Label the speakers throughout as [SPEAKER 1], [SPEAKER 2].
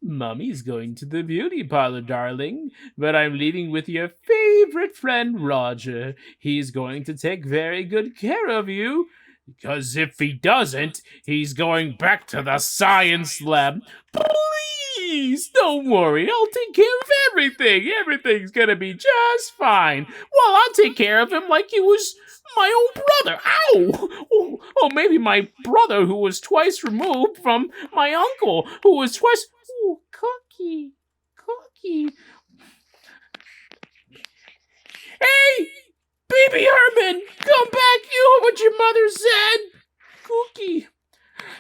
[SPEAKER 1] Mommy's going to the beauty parlor, darling, but I'm leaving with your favorite friend, Roger. He's going to take very good care of you. Because if he doesn't, he's going back to the science lab. Please, don't worry. I'll take care of everything. Everything's gonna be just fine. Well, I'll take care of him like he was my own brother. Ow! Oh, maybe my brother who was twice removed from my uncle who was twice... Ooh, Cookie. Cookie. Hey! Baby Herman! Come back! You heard what your mother said! Cookie.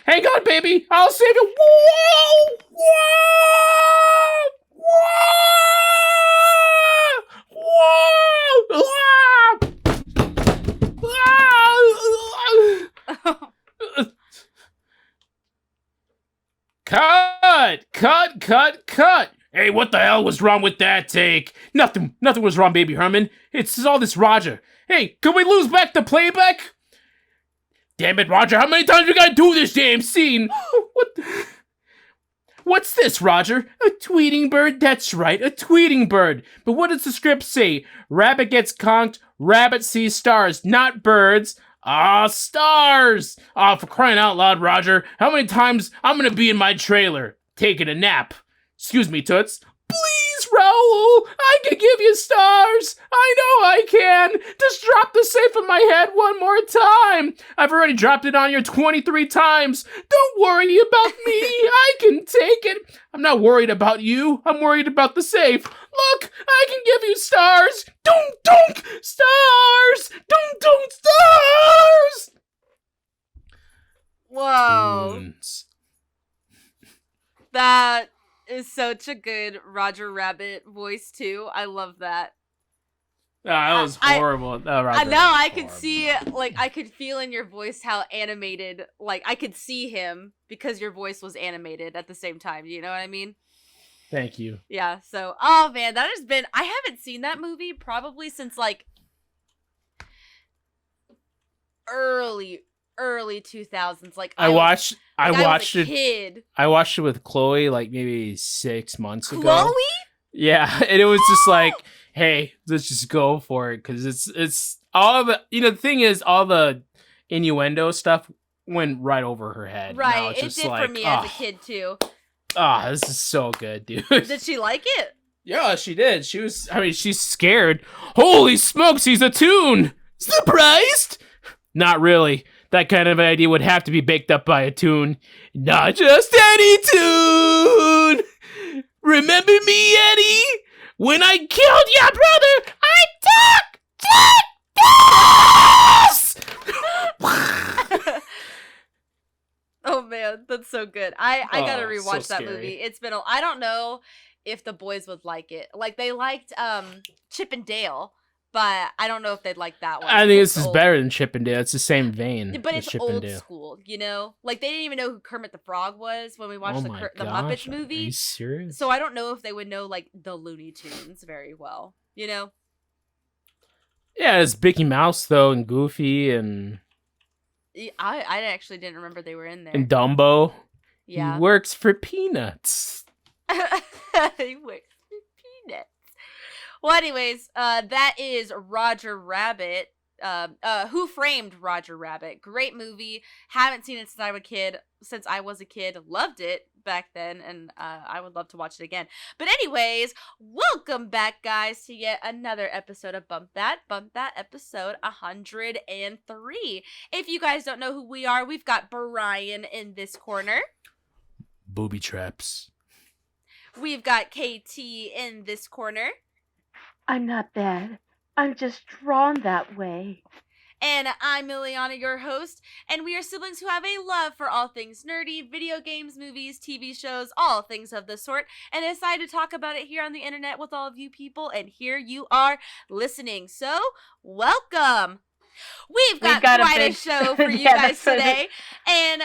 [SPEAKER 1] Hang on, baby! I'll save you! Whoa! Whoa! Whoa! Whoa! Cut! Hey, what the hell was wrong with that take? Nothing was wrong, Baby Herman. It's all this Roger. Hey, can we lose back the playback? Damn it, Roger, how many times we gotta do this damn scene? What's this, Roger? A tweeting bird? That's right, a tweeting bird. But what does the script say? Rabbit gets conked, rabbit sees stars, not birds. Ah, stars! Ah, for crying out loud, Roger, how many times I'm gonna be in my trailer, taking a nap? Excuse me, Toots. Please, Raoul, I can give you stars. I know I can. Just drop the safe in my head one more time. I've already dropped it on you 23 times. Don't worry about me. I can take it. I'm not worried about you. I'm worried about the safe. Look, I can give you stars. Dunk, stars. Dunk, stars.
[SPEAKER 2] Whoa.
[SPEAKER 1] Tunes.
[SPEAKER 2] That is such a good Roger Rabbit voice too. I love that.
[SPEAKER 1] That was horrible.
[SPEAKER 2] I know. I could see, like, I could feel in your voice how animated. Like, I could see him because your voice was animated at the same time. You know what I mean?
[SPEAKER 1] Thank you.
[SPEAKER 2] Yeah. So, oh man, that has been. I haven't seen that movie probably since like early 2000s. Like,
[SPEAKER 1] I watched
[SPEAKER 2] was a
[SPEAKER 1] it.
[SPEAKER 2] Kid.
[SPEAKER 1] I watched it with Chloe like maybe 6 months ago.
[SPEAKER 2] Chloe?
[SPEAKER 1] Yeah, and it was just like, hey, let's just go for it because it's all the the thing is all the innuendo stuff went right over her head.
[SPEAKER 2] Right,
[SPEAKER 1] now it's
[SPEAKER 2] it
[SPEAKER 1] just
[SPEAKER 2] did
[SPEAKER 1] like,
[SPEAKER 2] for me as a kid too.
[SPEAKER 1] This is so good, dude.
[SPEAKER 2] Did she like it?
[SPEAKER 1] Yeah, she did. She's scared. Holy smokes, he's a toon! Surprised? Not really. That kind of idea would have to be baked up by a toon. Not just any toon! Remember me, Eddie? When I killed your brother, I took this!
[SPEAKER 2] Oh man, that's so good. I gotta rewatch
[SPEAKER 1] so
[SPEAKER 2] that
[SPEAKER 1] scary.
[SPEAKER 2] movie. It's been I don't know if the boys would like it. Like, they liked Chip and Dale, but I don't know if they'd like that one.
[SPEAKER 1] I think this
[SPEAKER 2] It's
[SPEAKER 1] is
[SPEAKER 2] old.
[SPEAKER 1] better than Chip and Dale. It's the same vein.
[SPEAKER 2] But
[SPEAKER 1] as
[SPEAKER 2] it's
[SPEAKER 1] Chip and
[SPEAKER 2] old
[SPEAKER 1] Dale.
[SPEAKER 2] school, you know? Like, they didn't even know who Kermit the Frog was when we watched
[SPEAKER 1] Oh
[SPEAKER 2] the
[SPEAKER 1] my
[SPEAKER 2] Muppets
[SPEAKER 1] gosh, Are
[SPEAKER 2] movie.
[SPEAKER 1] you serious?
[SPEAKER 2] So I don't know if they would know, like, the Looney Tunes very well, you know?
[SPEAKER 1] Yeah, it's Mickey Mouse though, and Goofy, and
[SPEAKER 2] I actually didn't remember they were in there.
[SPEAKER 1] Dumbo.
[SPEAKER 2] Yeah.
[SPEAKER 1] He works for peanuts.
[SPEAKER 2] He works for peanuts. Well, anyways, that is Roger Rabbit. Who Framed Roger Rabbit? Great movie. Haven't seen it since I was a kid. Loved it back then, and I would love to watch it again. But anyways, welcome back, guys, to yet another episode of Bump That episode 103. If you guys don't know who we are, we've got Brian in this corner.
[SPEAKER 1] Booby traps.
[SPEAKER 2] We've got KT in this corner.
[SPEAKER 3] I'm not bad. I'm just drawn that way.
[SPEAKER 2] And I'm Miliana, your host, and we are siblings who have a love for all things nerdy, video games, movies, TV shows, all things of the sort, and decided to talk about it here on the internet with all of you people, and here you are listening. So, welcome! We've got quite a show for you guys today, and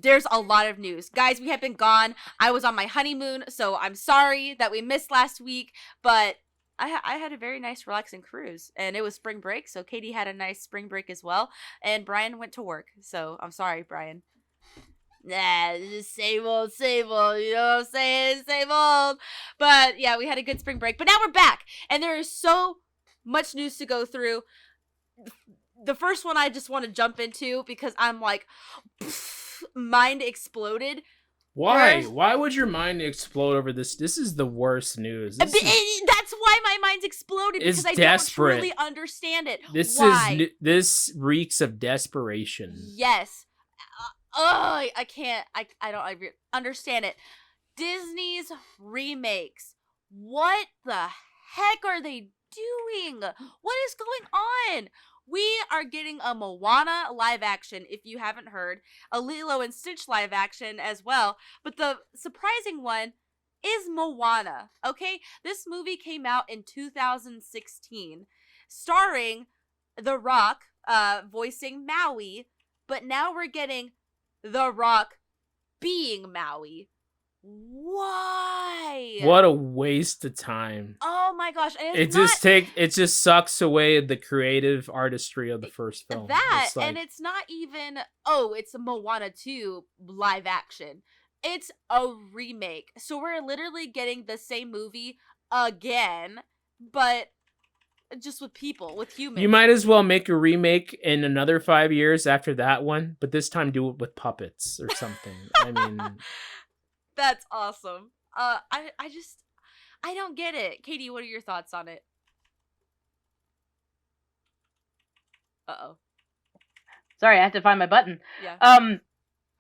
[SPEAKER 2] there's a lot of news. Guys, we have been gone. I was on my honeymoon, so I'm sorry that we missed last week, but I had a very nice, relaxing cruise, and it was spring break, so Katie had a nice spring break as well, and Brian went to work. So I'm sorry, Brian. Nah, it's just same old, same old. You know what I'm saying? Same old. But yeah, we had a good spring break. But now we're back, and there is so much news to go through. The first one I just want to jump into because I'm like, mind exploded.
[SPEAKER 1] Why? Why would your mind explode over this? This is the worst news.
[SPEAKER 2] That's why my mind's exploded, because I
[SPEAKER 1] desperate.
[SPEAKER 2] don't truly understand it.
[SPEAKER 1] This
[SPEAKER 2] Why?
[SPEAKER 1] this reeks of desperation.
[SPEAKER 2] Yes. I can't. I don't understand it. Disney's remakes. What the heck are they doing? What is going on? We are getting a Moana live action, if you haven't heard, a Lilo and Stitch live action as well. But the surprising one is Moana, okay? This movie came out in 2016, starring The Rock voicing Maui, but now we're getting The Rock being Maui. Why?
[SPEAKER 1] What a waste of time.
[SPEAKER 2] Oh my gosh. And
[SPEAKER 1] It just sucks away the creative artistry of the first film.
[SPEAKER 2] That, and it's not even, it's a Moana 2 live action. It's a remake. So we're literally getting the same movie again, but just with people, with humans.
[SPEAKER 1] You might as well make a remake in another 5 years after that one, but this time do it with puppets or something. I mean...
[SPEAKER 2] That's awesome. I don't get it. Katie, what are your thoughts on it? Uh-oh.
[SPEAKER 3] Sorry, I have to find my button.
[SPEAKER 2] Yeah.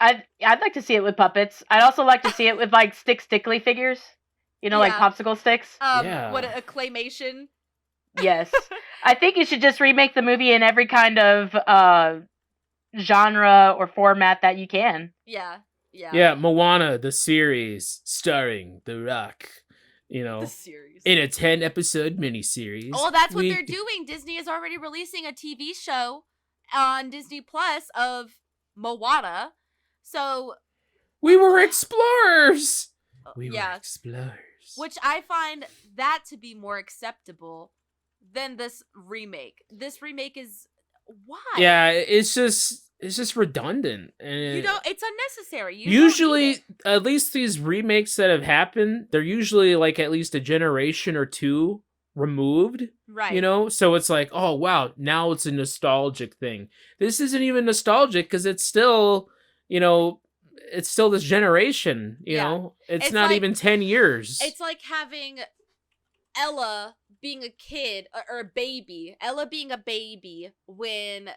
[SPEAKER 3] I'd like to see it with puppets. I'd also like to see it with like stickly figures. You know, like popsicle sticks.
[SPEAKER 1] Yeah.
[SPEAKER 2] What, a claymation?
[SPEAKER 3] Yes. I think you should just remake the movie in every kind of genre or format that you can.
[SPEAKER 2] Yeah. Yeah.
[SPEAKER 1] Yeah, Moana, the series, starring The Rock, you know,
[SPEAKER 2] The series.
[SPEAKER 1] in a 10-episode miniseries.
[SPEAKER 2] Oh, that's what they're doing. Disney is already releasing a TV show on Disney Plus of Moana. So...
[SPEAKER 1] We were explorers! We were explorers.
[SPEAKER 2] Which I find that to be more acceptable than this remake. This remake is... Why?
[SPEAKER 1] Yeah, it's just redundant, and
[SPEAKER 2] it's unnecessary.
[SPEAKER 1] Usually, at least these remakes that have happened, they're usually like at least a generation or two removed,
[SPEAKER 2] right?
[SPEAKER 1] You know, so it's like, oh wow, now it's a nostalgic thing. This isn't even nostalgic because it's still, you know, it's still this generation. You know, it's not like, even 10 years.
[SPEAKER 2] It's like having Ella being a kid or a baby, Ella being a baby when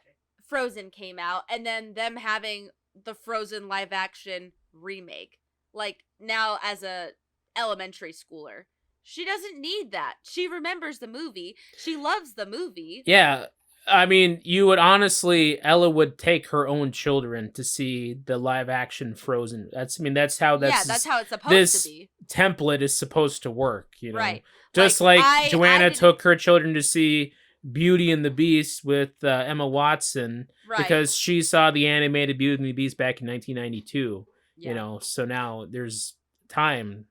[SPEAKER 2] Frozen came out, and then them having the Frozen live action remake. Like, now as a elementary schooler, she doesn't need that. She remembers the movie. She loves the movie.
[SPEAKER 1] Yeah. I mean, you would honestly, Ella would take her own children to see the live action Frozen. That's how it's supposed to be. Template is supposed to work, you know.
[SPEAKER 2] Right.
[SPEAKER 1] Just like Joanna took her children to see Beauty and the Beast with Emma Watson, because she saw the animated Beauty and the Beast back in 1992. Yeah. You know, so now there's time.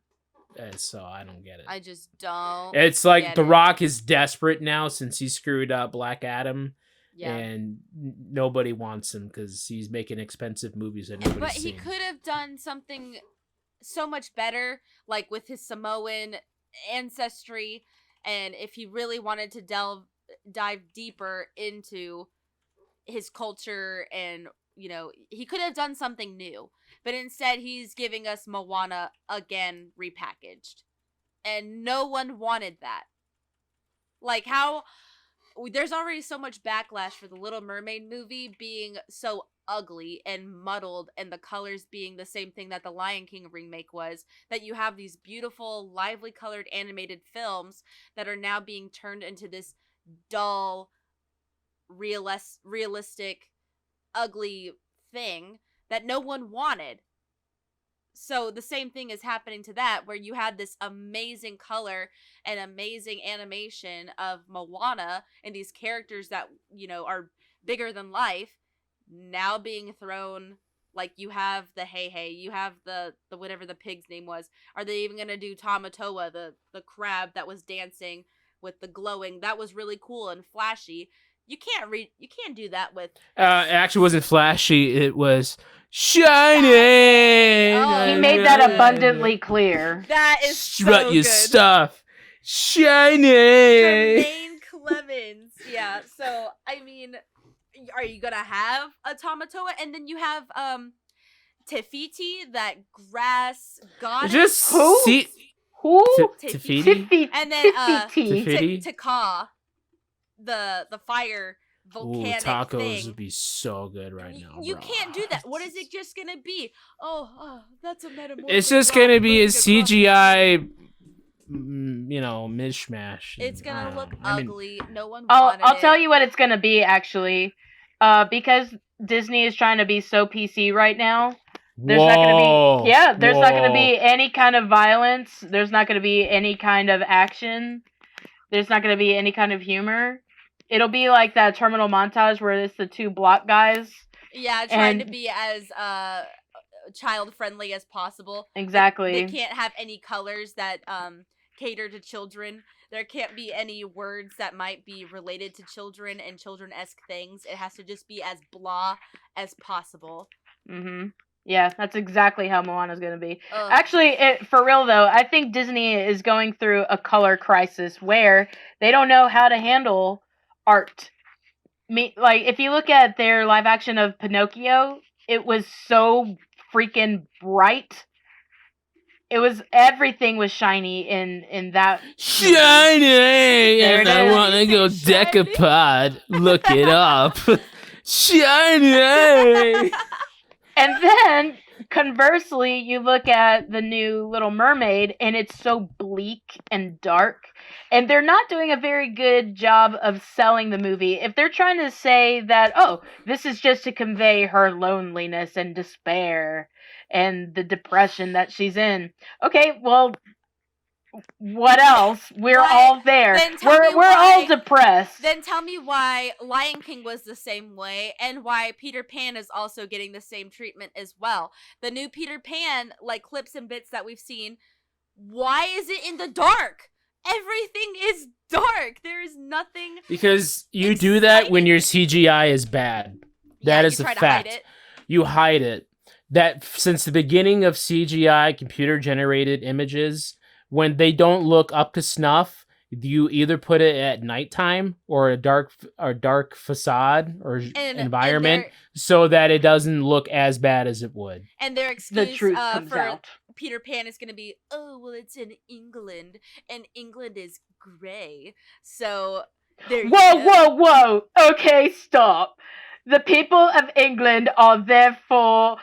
[SPEAKER 1] So I don't get it.
[SPEAKER 2] I just don't.
[SPEAKER 1] It's like The Rock is desperate now since he screwed up Black Adam. Yeah. And nobody wants him because he's making expensive movies that nobody's seen.
[SPEAKER 2] But he could have done something so much better, like with his Samoan ancestry, and if he really wanted to dive deeper into his culture, and you know, he could have done something new, but instead he's giving us Moana again repackaged, and no one wanted that. Like, how there's already so much backlash for the Little Mermaid movie being so ugly and muddled, and the colors being the same thing that the Lion King remake was, that you have these beautiful, lively colored animated films that are now being turned into this dull, realistic, ugly thing that no one wanted. So the same thing is happening to that, where you had this amazing color and amazing animation of Moana and these characters that, you know, are bigger than life, now being thrown. Like, you have the Hey, you have the whatever the pig's name was. Are they even gonna do Tamatoa, the crab that was dancing with the glowing. That was really cool and flashy. You can't do that with
[SPEAKER 1] It actually wasn't flashy. It was shining.
[SPEAKER 2] Oh,
[SPEAKER 3] He made that abundantly clear.
[SPEAKER 2] that is
[SPEAKER 1] Strut
[SPEAKER 2] so
[SPEAKER 1] your
[SPEAKER 2] good.
[SPEAKER 1] stuff. Shining.
[SPEAKER 2] Jermaine Clemens. Yeah. So I mean, are you gonna have a Tamatoa? And then you have Tefiti, that grass goddess.
[SPEAKER 1] Just
[SPEAKER 3] Who?
[SPEAKER 1] see.
[SPEAKER 3] Who?
[SPEAKER 1] Tefiti?
[SPEAKER 3] Tiffy.
[SPEAKER 2] And then
[SPEAKER 3] Tiffy.
[SPEAKER 1] Tefiti?
[SPEAKER 2] Taka, the fire
[SPEAKER 1] Ooh,
[SPEAKER 2] volcanic
[SPEAKER 1] tacos
[SPEAKER 2] thing.
[SPEAKER 1] would be so good right now.
[SPEAKER 2] You
[SPEAKER 1] bro.
[SPEAKER 2] can't do that. What is it just gonna be? Oh, that's a metamorphic.
[SPEAKER 1] It's just
[SPEAKER 2] rock
[SPEAKER 1] gonna be a
[SPEAKER 2] moving across the
[SPEAKER 1] CGI, mishmash.
[SPEAKER 2] It's
[SPEAKER 1] I
[SPEAKER 2] gonna
[SPEAKER 1] don't
[SPEAKER 2] look
[SPEAKER 1] know. I mean,
[SPEAKER 2] ugly. No one
[SPEAKER 3] I'll
[SPEAKER 2] wanted
[SPEAKER 3] I'll tell
[SPEAKER 2] it.
[SPEAKER 3] you what it's gonna be actually, because Disney is trying to be so PC right now. There's not gonna be there's not gonna be any kind of violence. There's not gonna be any kind of action. There's not gonna be any kind of humor. It'll be like that terminal montage where it's the two block guys.
[SPEAKER 2] Yeah, trying to
[SPEAKER 3] and-
[SPEAKER 2] be as child friendly as possible.
[SPEAKER 3] Exactly.
[SPEAKER 2] They can't have any colors that cater to children. There can't be any words that might be related to children and children-esque things. It has to just be as blah as possible.
[SPEAKER 3] Yeah, that's exactly how Moana's gonna be.
[SPEAKER 2] Ugh.
[SPEAKER 3] Actually, for real though, I think Disney is going through a color crisis where they don't know how to handle art. Like, if you look at their live action of Pinocchio, it was so freaking bright. Everything was shiny in that.
[SPEAKER 1] Shining.
[SPEAKER 3] There
[SPEAKER 1] If
[SPEAKER 3] it
[SPEAKER 1] I
[SPEAKER 3] is.
[SPEAKER 1] want to go
[SPEAKER 2] Shining.
[SPEAKER 1] Decapod, look it up. Shining.
[SPEAKER 3] And then, conversely, you look at the new Little Mermaid, and it's so bleak and dark. And they're not doing a very good job of selling the movie. If they're trying to say that, oh, this is just to convey her loneliness and despair and the depression that she's in. Okay, well, what else? We're
[SPEAKER 2] Why-
[SPEAKER 3] all there.
[SPEAKER 2] then tell me
[SPEAKER 3] We're all
[SPEAKER 2] why-
[SPEAKER 3] depressed.
[SPEAKER 2] Then tell me why Lion King was the same way and why Peter Pan is also getting the same treatment as well. The new Peter Pan, like clips and bits that we've seen, why is it in the dark? Everything is dark. There is nothing.
[SPEAKER 1] Because you do that when
[SPEAKER 2] Exciting.
[SPEAKER 1] your CGI is bad. That
[SPEAKER 2] Yeah,
[SPEAKER 1] is
[SPEAKER 2] you
[SPEAKER 1] a
[SPEAKER 2] try to
[SPEAKER 1] fact.
[SPEAKER 2] hide it.
[SPEAKER 1] You hide it. That since the beginning of CGI, computer generated images, when they don't look up to snuff, you either put it at nighttime or a dark facade or environment so that it doesn't look as bad as it would.
[SPEAKER 2] And their
[SPEAKER 3] The
[SPEAKER 2] excuse
[SPEAKER 3] truth comes
[SPEAKER 2] for
[SPEAKER 3] out.
[SPEAKER 2] Peter Pan is going to be, oh, well, it's in England, and England is gray. So there you
[SPEAKER 3] Whoa,
[SPEAKER 2] go.
[SPEAKER 3] whoa, whoa. Okay, stop. The people of England are therefore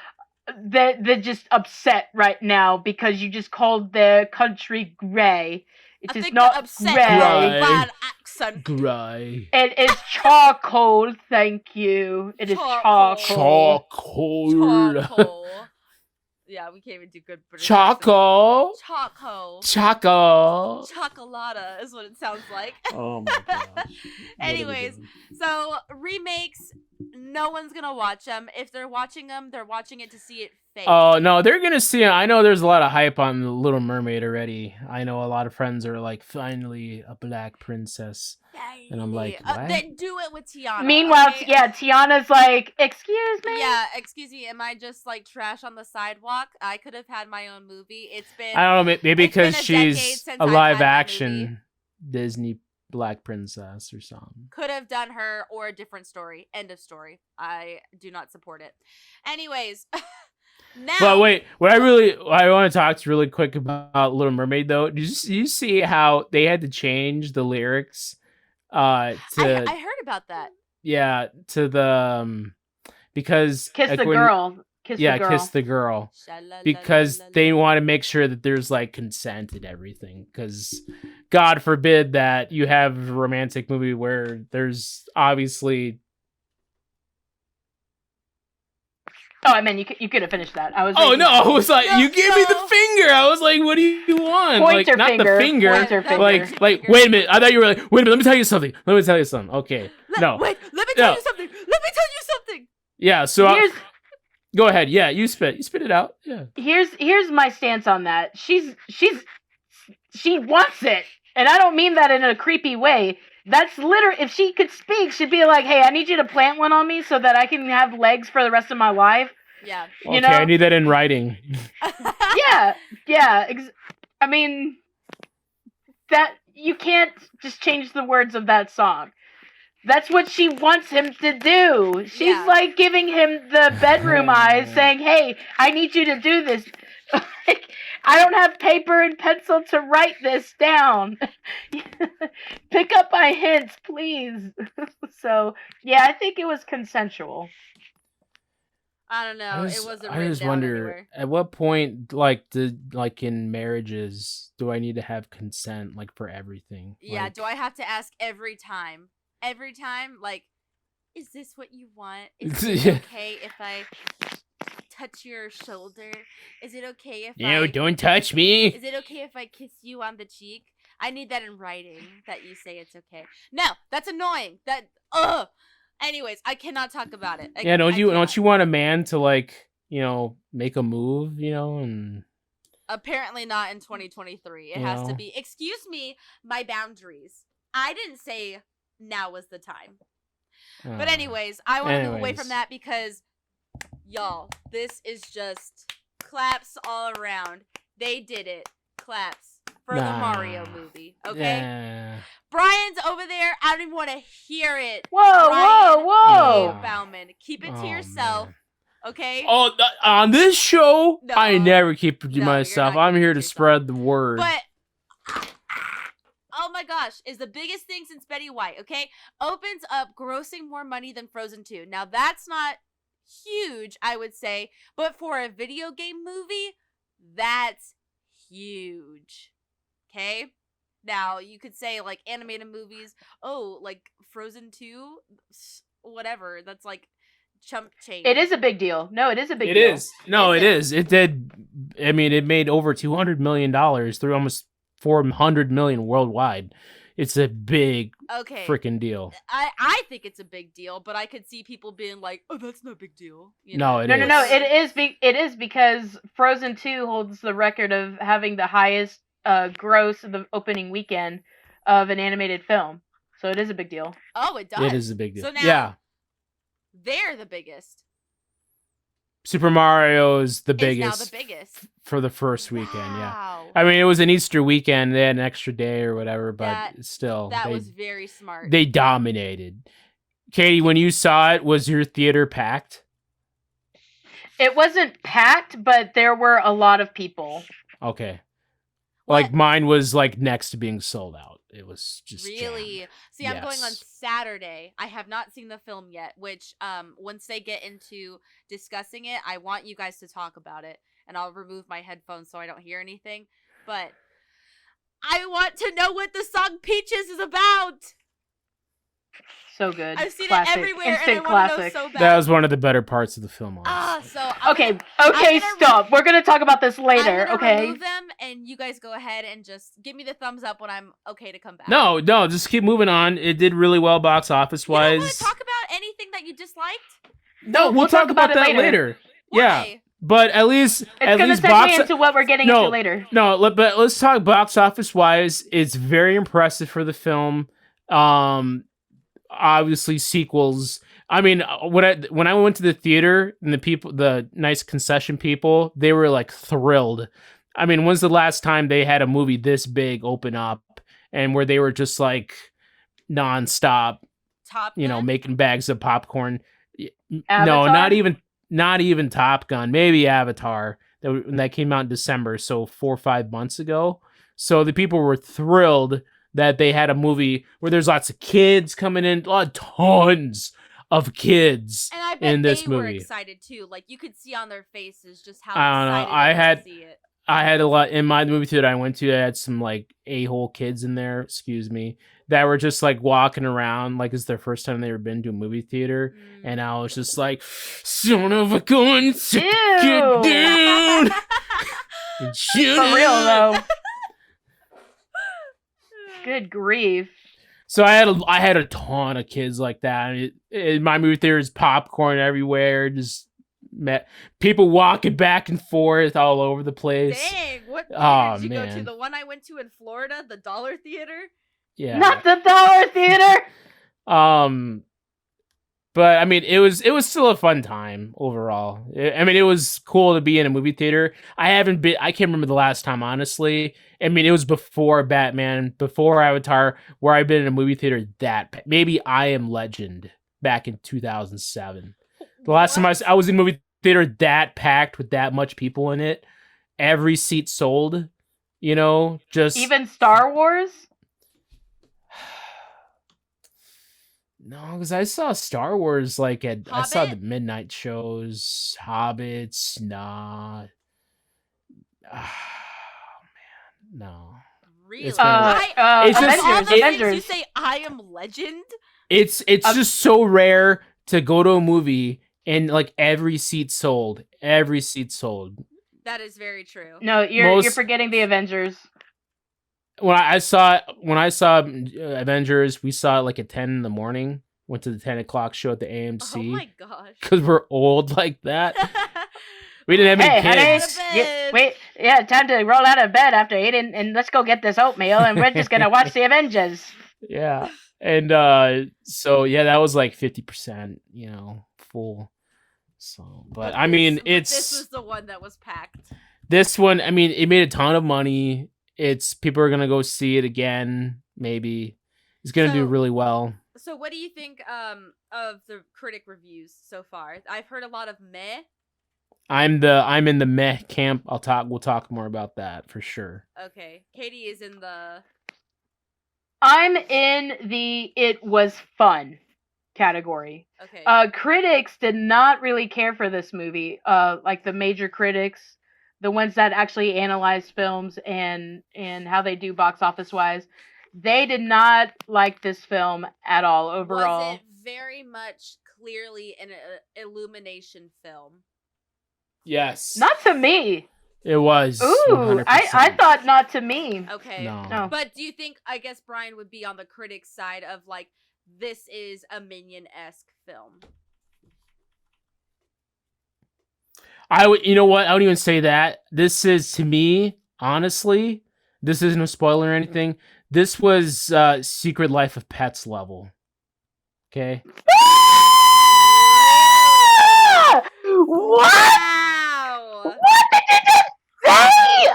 [SPEAKER 3] they're just upset right now because you just called their country grey. It
[SPEAKER 2] I
[SPEAKER 3] is
[SPEAKER 2] think
[SPEAKER 3] not
[SPEAKER 2] they're upset
[SPEAKER 3] grey.
[SPEAKER 2] about
[SPEAKER 1] Grey.
[SPEAKER 2] the bad accent.
[SPEAKER 1] Gray.
[SPEAKER 3] It is charcoal, thank you. It is
[SPEAKER 2] Charcoal.
[SPEAKER 3] charcoal.
[SPEAKER 2] Charcoal. Yeah, we can't even do good British
[SPEAKER 1] Choco.
[SPEAKER 2] accents. Choco.
[SPEAKER 1] Choco.
[SPEAKER 2] Chocolata is what it sounds like.
[SPEAKER 1] Oh my gosh. What are we
[SPEAKER 2] Anyways,
[SPEAKER 1] doing?
[SPEAKER 2] so remakes, no one's gonna watch them. If they're watching them, they're watching it to see it fake.
[SPEAKER 1] Oh no, they're gonna see. I know there's a lot of hype on the Little Mermaid already. I know a lot of friends are like, finally a black princess. and I'm like, what?
[SPEAKER 2] Then do it with Tiana.
[SPEAKER 3] Meanwhile,
[SPEAKER 2] okay?
[SPEAKER 3] yeah, Tiana's like, excuse me?
[SPEAKER 2] Yeah, excuse me, am I just like trash on the sidewalk? I could have had my own movie. It's been
[SPEAKER 1] I don't know, maybe
[SPEAKER 2] It's been
[SPEAKER 1] because
[SPEAKER 2] a decade
[SPEAKER 1] she's
[SPEAKER 2] since
[SPEAKER 1] a
[SPEAKER 2] I've
[SPEAKER 1] live
[SPEAKER 2] had my
[SPEAKER 1] action Disney black princess or something.
[SPEAKER 2] could have done her or a different story. End of story. I do not support it. Anyways, now
[SPEAKER 1] But wait, I want to talk really quick about Little Mermaid though. Did you see how they had to change the lyrics to
[SPEAKER 2] I heard about that.
[SPEAKER 1] yeah, to the because
[SPEAKER 3] Kiss
[SPEAKER 1] like,
[SPEAKER 3] the
[SPEAKER 1] when-
[SPEAKER 3] girl. Kiss
[SPEAKER 1] yeah,
[SPEAKER 3] the girl.
[SPEAKER 1] kiss the girl. Because they want to make sure that there's like consent and everything. Because God forbid that you have a romantic movie where there's obviously.
[SPEAKER 3] Oh, I mean, you could have finished that. I was.
[SPEAKER 1] Oh
[SPEAKER 3] reading
[SPEAKER 1] no!
[SPEAKER 3] that.
[SPEAKER 1] I was like,
[SPEAKER 2] No,
[SPEAKER 1] you gave me the
[SPEAKER 2] no.
[SPEAKER 1] finger. I was like, what do you want?
[SPEAKER 3] Pointer
[SPEAKER 1] like, not
[SPEAKER 3] finger.
[SPEAKER 1] the finger.
[SPEAKER 3] Pointer finger.
[SPEAKER 1] Like, wait a minute. I thought you were like, wait a minute. Let me tell you something. Okay, no.
[SPEAKER 2] Wait, let me
[SPEAKER 1] No.
[SPEAKER 2] tell you something. Let me tell you something.
[SPEAKER 1] Yeah. So
[SPEAKER 3] Here's
[SPEAKER 1] go ahead. Yeah, you spit it out. Yeah.
[SPEAKER 3] here's my stance on that. She wants it, And I don't mean that in a creepy way. That's literally, if she could speak, she'd be like, hey, I need you to plant one on me so that I can have legs for the rest of my life.
[SPEAKER 2] Yeah.
[SPEAKER 3] You
[SPEAKER 1] Okay,
[SPEAKER 3] know?
[SPEAKER 1] I need that in writing.
[SPEAKER 3] Yeah. I mean, that you can't just change the words of that song. That's what she wants him to do. She's
[SPEAKER 2] Yeah.
[SPEAKER 3] like giving him the bedroom eyes, saying, hey, I need you to do this. I don't have paper and pencil to write this down. Pick up my hints, please. So, yeah, I think it was consensual.
[SPEAKER 2] I don't know. It wasn't
[SPEAKER 1] I
[SPEAKER 2] written
[SPEAKER 1] just
[SPEAKER 2] down
[SPEAKER 1] wonder
[SPEAKER 2] anywhere.
[SPEAKER 1] at what point, like in marriages, do I need to have consent, like for everything?
[SPEAKER 2] Yeah,
[SPEAKER 1] Like,
[SPEAKER 2] do I have to ask every time? Every time? Like, is this what you want? Is it okay if I touch your shoulder? Is it okay if
[SPEAKER 1] No,
[SPEAKER 2] I...
[SPEAKER 1] don't touch me.
[SPEAKER 2] Is it okay if I kiss you on the cheek? I need that in writing, that you say it's okay. No, that's annoying. Ugh. Anyways, I cannot talk about it.
[SPEAKER 1] Yeah, don't you
[SPEAKER 2] cannot.
[SPEAKER 1] want a man to, like, make a move, and
[SPEAKER 2] Apparently not in 2023. It
[SPEAKER 1] You
[SPEAKER 2] has to
[SPEAKER 1] know.
[SPEAKER 2] be, excuse me, my boundaries. I didn't say now was the time. But anyways, I want to move away from that because, y'all, this is just claps all around. They did it. Claps for the Mario movie. Okay?
[SPEAKER 1] Yeah.
[SPEAKER 2] Brian's over there. I don't even want to hear it.
[SPEAKER 3] Whoa,
[SPEAKER 2] Brian
[SPEAKER 3] whoa!
[SPEAKER 2] Dave Bauman. Keep it to
[SPEAKER 1] Oh,
[SPEAKER 2] yourself.
[SPEAKER 1] man.
[SPEAKER 2] Okay?
[SPEAKER 1] Oh, on this show,
[SPEAKER 2] No.
[SPEAKER 1] I never keep it to
[SPEAKER 2] No,
[SPEAKER 1] myself.
[SPEAKER 2] you're not
[SPEAKER 1] I'm
[SPEAKER 2] keeping
[SPEAKER 1] here
[SPEAKER 2] it
[SPEAKER 1] to
[SPEAKER 2] to yourself.
[SPEAKER 1] spread the word.
[SPEAKER 2] But oh my gosh, is the biggest thing since Betty White, okay? Opens up grossing more money than Frozen 2. Now that's not huge, I would say, but for a video game movie, that's huge. Okay? Now, you could say like animated movies, oh, like Frozen 2, whatever. That's like chump change.
[SPEAKER 3] It is a big deal. No, it is a big
[SPEAKER 1] It
[SPEAKER 3] deal.
[SPEAKER 1] is. No,
[SPEAKER 2] Is
[SPEAKER 1] it
[SPEAKER 2] it?
[SPEAKER 1] is. It did. I mean, it made over $200 million through almost 400 million worldwide. It's a big
[SPEAKER 2] Okay.
[SPEAKER 1] freaking deal.
[SPEAKER 2] I think it's a big deal, but I could see people being like, "Oh, that's no big deal." You
[SPEAKER 1] No,
[SPEAKER 2] know?
[SPEAKER 1] it
[SPEAKER 3] No,
[SPEAKER 1] is.
[SPEAKER 3] no, no. It is because Frozen 2 holds the record of having the highest gross of the opening weekend of an animated film. So it is a big deal.
[SPEAKER 2] Oh, it does.
[SPEAKER 1] It is a big deal.
[SPEAKER 2] So now
[SPEAKER 1] Yeah.
[SPEAKER 2] they're the biggest.
[SPEAKER 1] Super Mario is the
[SPEAKER 2] Is now
[SPEAKER 1] biggest
[SPEAKER 2] the biggest.
[SPEAKER 1] for the first weekend, yeah.
[SPEAKER 2] Wow.
[SPEAKER 1] I mean, it was an Easter weekend. They had an extra day or whatever, but
[SPEAKER 2] That-
[SPEAKER 1] still,
[SPEAKER 2] That
[SPEAKER 1] they,
[SPEAKER 2] was very smart.
[SPEAKER 1] they dominated. Katie, when you saw it, was your theater packed?
[SPEAKER 3] It wasn't packed, but there were a lot of people.
[SPEAKER 1] Okay.
[SPEAKER 2] What?
[SPEAKER 1] Like mine was like next to being sold out. It was just
[SPEAKER 2] Really?
[SPEAKER 1] jammed.
[SPEAKER 2] See, I'm going on
[SPEAKER 1] Yes.
[SPEAKER 2] Saturday. I have not seen the film yet, which once they get into discussing it, I want you guys to talk about it, and I'll remove my headphones so I don't hear anything. But I want to know what the song Peaches is about.
[SPEAKER 3] So good.
[SPEAKER 2] I've seen
[SPEAKER 3] Classic.
[SPEAKER 2] it everywhere,
[SPEAKER 3] Instant
[SPEAKER 2] and I want to know
[SPEAKER 3] classic.
[SPEAKER 2] so bad.
[SPEAKER 1] That was one of the better parts of the film.
[SPEAKER 2] Ah,
[SPEAKER 1] honestly.
[SPEAKER 2] so I'm
[SPEAKER 3] Okay,
[SPEAKER 2] gonna-
[SPEAKER 3] okay,
[SPEAKER 2] I'm gonna
[SPEAKER 3] stop. We're gonna talk about this later,
[SPEAKER 2] I'm gonna
[SPEAKER 3] okay?
[SPEAKER 2] remove them, and you guys go ahead and just give me the thumbs up when I'm okay to come back.
[SPEAKER 1] No, just keep moving on. It did really well box office
[SPEAKER 2] You don't want
[SPEAKER 1] wise.
[SPEAKER 2] to talk about anything that you disliked?
[SPEAKER 1] No, we'll talk about that later. Yeah,
[SPEAKER 2] Why?
[SPEAKER 1] but at least
[SPEAKER 3] It's gonna
[SPEAKER 1] least
[SPEAKER 3] segue
[SPEAKER 1] box
[SPEAKER 3] into what we're getting
[SPEAKER 1] No.
[SPEAKER 3] into later.
[SPEAKER 1] No, but let's talk box office wise. It's very impressive for the film. Obviously sequels. I mean, when I went to the theater and the nice concession people, they were like thrilled. I mean, when's the last time they had a movie this big open up and where they were just like nonstop,
[SPEAKER 2] Top Gun?
[SPEAKER 1] making bags of popcorn? No,
[SPEAKER 3] Avatar?
[SPEAKER 1] not even Top Gun. Maybe Avatar that came out in December, so 4 or 5 months ago. So the people were thrilled that they had a movie where there's lots of kids coming in, tons of kids
[SPEAKER 2] And I bet
[SPEAKER 1] in this
[SPEAKER 2] they were
[SPEAKER 1] movie.
[SPEAKER 2] excited too. Like you could see on their faces just how
[SPEAKER 1] I don't know.
[SPEAKER 2] excited
[SPEAKER 1] I
[SPEAKER 2] they were
[SPEAKER 1] had-
[SPEAKER 2] to see it.
[SPEAKER 1] I had a lot in my movie theater I went to. I had some like a-hole kids in there, excuse me, that were just like walking around like it's their first time they ever been to a movie theater.
[SPEAKER 2] Mm.
[SPEAKER 1] And I was just like, son of a gun, sit
[SPEAKER 3] Ew.
[SPEAKER 1] get down. and shut
[SPEAKER 3] For real
[SPEAKER 1] up."
[SPEAKER 3] though. Good grief.
[SPEAKER 1] So I had a ton of kids like that. In my movie theater is popcorn everywhere, just people walking back and forth all over the place.
[SPEAKER 2] Dang, what theater
[SPEAKER 1] Oh,
[SPEAKER 2] did you go to?
[SPEAKER 1] man.
[SPEAKER 2] The one I went to in Florida, the Dollar Theater?
[SPEAKER 1] Yeah.
[SPEAKER 3] Not the Dollar Theater.
[SPEAKER 1] But I mean, it was still a fun time overall. I mean, it was cool to be in a movie theater. I can't remember the last time, honestly. I mean, it was before Batman, before Avatar, where I've been in a movie theater maybe I Am Legend back in 2007. The last time I was in a movie theater that packed with that much people in it, every seat sold, just
[SPEAKER 3] Even Star Wars.
[SPEAKER 1] No, because I saw Star Wars I saw the
[SPEAKER 2] Hobbit?
[SPEAKER 1] midnight shows, Hobbits, nah. No.
[SPEAKER 2] Really?
[SPEAKER 1] gonna-
[SPEAKER 2] Of
[SPEAKER 1] it's just-
[SPEAKER 2] all the things you
[SPEAKER 3] Avengers.
[SPEAKER 2] say I Am Legend?
[SPEAKER 1] It's just so rare to go to a movie and every seat sold. Every seat sold.
[SPEAKER 2] That is very true.
[SPEAKER 3] No, you're
[SPEAKER 1] Most-
[SPEAKER 3] forgetting the Avengers.
[SPEAKER 1] When I saw Avengers, we saw it at 10 in the morning. Went to the 10 o'clock show at the
[SPEAKER 2] Oh
[SPEAKER 1] AMC
[SPEAKER 2] my gosh.
[SPEAKER 1] because we're old like that. We didn't have
[SPEAKER 3] Hey,
[SPEAKER 1] any
[SPEAKER 3] honey,
[SPEAKER 1] kids.
[SPEAKER 2] Bed.
[SPEAKER 3] time to roll out of bed after eating, and let's go get this oatmeal, and we're just gonna watch the Avengers.
[SPEAKER 1] Yeah. And so yeah, that was 50%, full. So, but I mean,
[SPEAKER 2] this was the one that was packed.
[SPEAKER 1] this one, I mean, it made a ton of money. People are going to go see it again, maybe. It's going to do
[SPEAKER 2] So-
[SPEAKER 1] really well.
[SPEAKER 2] So what do you think of the critic reviews so far? I've heard a lot of meh.
[SPEAKER 1] I'm in the meh camp. We'll talk more about that for sure.
[SPEAKER 2] Okay. Katie is in the
[SPEAKER 3] I'm in the it was fun category.
[SPEAKER 2] okay.
[SPEAKER 3] Critics did not really care for this movie. The major critics, the ones that actually analyze films and how they do box office wise, they did not like this film at all overall.
[SPEAKER 2] Was it very much clearly an illumination film?
[SPEAKER 1] Yes.
[SPEAKER 3] Not to me.
[SPEAKER 1] It was.
[SPEAKER 3] Ooh,
[SPEAKER 1] 100%.
[SPEAKER 3] I thought not to me.
[SPEAKER 2] Okay.
[SPEAKER 1] No.
[SPEAKER 2] But do you think, I guess Brian would be on the critic's side of this is a Minion-esque film?
[SPEAKER 1] You know what? I wouldn't even say that. This is, to me, honestly, this isn't a spoiler or anything. This was Secret Life of Pets level. Okay?
[SPEAKER 3] What?
[SPEAKER 2] Wow!
[SPEAKER 3] What did you just say?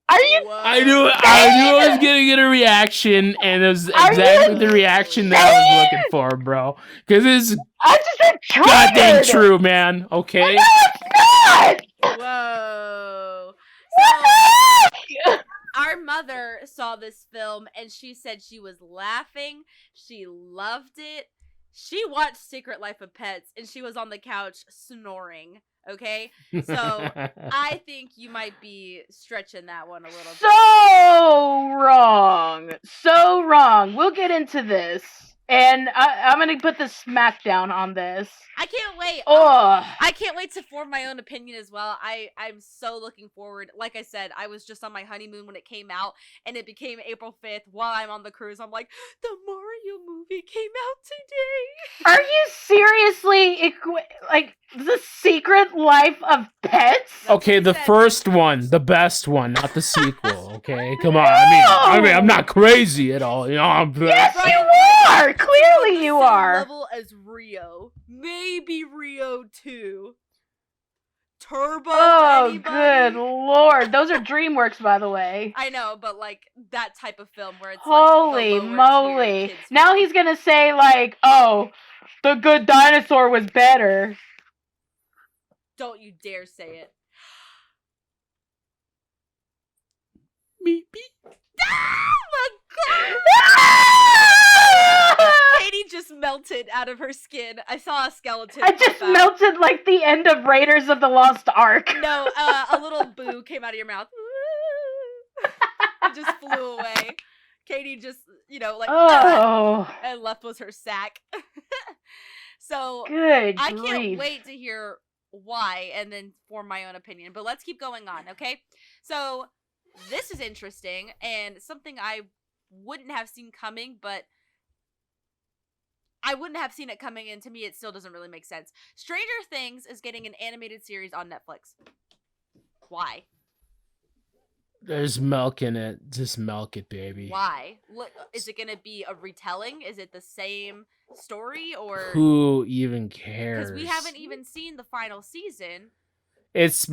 [SPEAKER 3] Are you?
[SPEAKER 2] Whoa.
[SPEAKER 1] I knew I was gonna get a reaction, and it was
[SPEAKER 3] Are
[SPEAKER 1] exactly
[SPEAKER 3] you
[SPEAKER 1] the reaction that I was looking for, bro. Because it's
[SPEAKER 3] I just said triggered.
[SPEAKER 1] goddamn true, man. Okay?
[SPEAKER 3] No, it's not.
[SPEAKER 2] Whoa.
[SPEAKER 3] What the heck?
[SPEAKER 2] Our mother saw this film and she said she was laughing. She loved it. She watched Secret Life of Pets and she was on the couch snoring. Okay? So, I think you might be stretching that one a little bit.
[SPEAKER 3] So wrong. So wrong. We'll get into this. And I'm going to put the smackdown on this.
[SPEAKER 2] I can't wait.
[SPEAKER 3] Oh.
[SPEAKER 2] I can't wait to form my own opinion as well. I'm so looking forward. Like I said, I was just on my honeymoon when it came out, and it became April 5th while I'm on the cruise. I'm like, the Mario movie came out today.
[SPEAKER 3] Are you seriously the Secret Life of Pets?
[SPEAKER 1] Okay, the first one, the best one, not the sequel. Okay, come on. I mean, I'm not crazy at all.
[SPEAKER 3] Yes, you are. Clearly, you
[SPEAKER 2] Same
[SPEAKER 3] are.
[SPEAKER 2] level as Rio, maybe Rio 2. Turbo.
[SPEAKER 3] Oh,
[SPEAKER 2] anybody?
[SPEAKER 3] good lord! Those are DreamWorks, by the way.
[SPEAKER 2] I know, but that type of film where it's
[SPEAKER 3] Holy
[SPEAKER 2] the lower
[SPEAKER 3] moly!
[SPEAKER 2] tier kids
[SPEAKER 3] Now
[SPEAKER 2] film.
[SPEAKER 3] he's gonna say "Oh, The Good Dinosaur was better."
[SPEAKER 2] Don't you dare say it.
[SPEAKER 1] Maybe.
[SPEAKER 2] Oh my god! Katie just melted out of her skin. I saw a skeleton.
[SPEAKER 3] I just
[SPEAKER 2] pop out.
[SPEAKER 3] melted like the end of Raiders of the Lost Ark.
[SPEAKER 2] No, a little boo came out of your mouth. It just flew away. Katie just,
[SPEAKER 3] Oh,
[SPEAKER 2] and left was her sack. So
[SPEAKER 3] good
[SPEAKER 2] I
[SPEAKER 3] grief!
[SPEAKER 2] can't wait to hear why and then form my own opinion. But let's keep going on, okay? So this is interesting and something I wouldn't have seen coming, but I wouldn't have seen it coming in. To me, it still doesn't really make sense. Stranger Things is getting an animated series on Netflix. Why?
[SPEAKER 1] There's milk in it. Just milk it, baby.
[SPEAKER 2] Why? Look, is it going to be a retelling? Is it the same story or
[SPEAKER 1] Who even cares?
[SPEAKER 2] because we haven't even seen the final season?
[SPEAKER 1] It's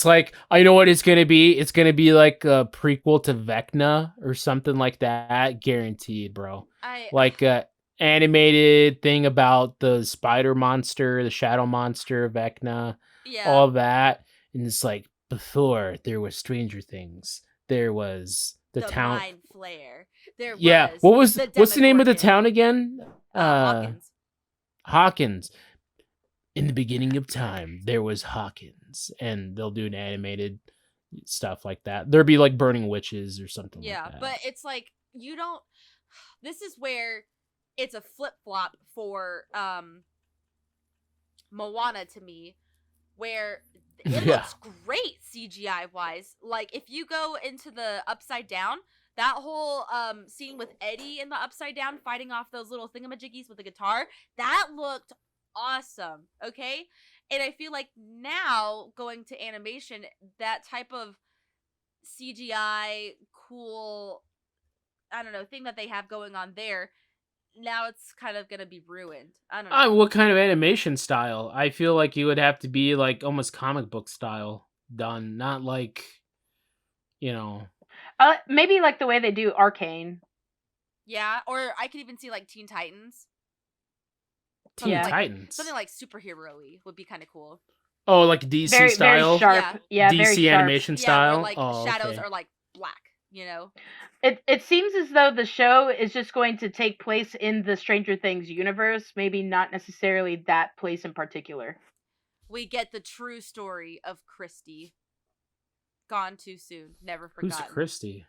[SPEAKER 1] like, I know what it's gonna be. It's gonna be like a prequel to Vecna or something like that. Guaranteed, bro. Like a animated thing about the spider monster, the shadow monster, Vecna,
[SPEAKER 2] yeah.
[SPEAKER 1] all that. And it's like, before there was Stranger Things, there was the town.
[SPEAKER 2] Mind Flare. There
[SPEAKER 1] Yeah,
[SPEAKER 2] was
[SPEAKER 1] what's the name of the
[SPEAKER 2] Demogorgon.
[SPEAKER 1] town again?
[SPEAKER 2] Hawkins.
[SPEAKER 1] Hawkins. In the beginning of time, there was Hawkins, and they'll do an animated stuff like that. There'll be like burning witches or something
[SPEAKER 2] Yeah,
[SPEAKER 1] like that.
[SPEAKER 2] but it's like you don't. This is where it's a flip flop for Moana to me, where it
[SPEAKER 1] Yeah.
[SPEAKER 2] looks great CGI wise. Like if you go into the Upside Down, that whole scene with Eddie in the Upside Down fighting off those little thingamajiggies with the guitar, that looked awesome. Okay, and I feel like now going to animation, that type of CGI cool, I don't know, thing that they have going on there, now it's kind of gonna be ruined. I don't know.
[SPEAKER 1] What kind of animation style? I feel like you would have to be like almost comic book style done, not like, you know.
[SPEAKER 3] Maybe like the way they do Arcane.
[SPEAKER 2] Yeah, or I could even see like Teen Titans.
[SPEAKER 1] Teen
[SPEAKER 3] Yeah.
[SPEAKER 1] Titans.
[SPEAKER 2] Something like superhero-y would be kind of cool.
[SPEAKER 1] Oh, like DC
[SPEAKER 3] Very
[SPEAKER 1] style.
[SPEAKER 3] sharp. Yeah, very
[SPEAKER 1] DC
[SPEAKER 3] sharp.
[SPEAKER 1] animation
[SPEAKER 2] Yeah,
[SPEAKER 1] style.
[SPEAKER 2] where like
[SPEAKER 1] Oh,
[SPEAKER 2] shadows
[SPEAKER 1] okay.
[SPEAKER 2] are like black, you know?
[SPEAKER 3] It seems as though the show is just going to take place in the Stranger Things universe, maybe not necessarily that place in particular.
[SPEAKER 2] We get the true story of Christy. Gone too soon, never forgotten.
[SPEAKER 1] Who's Christy?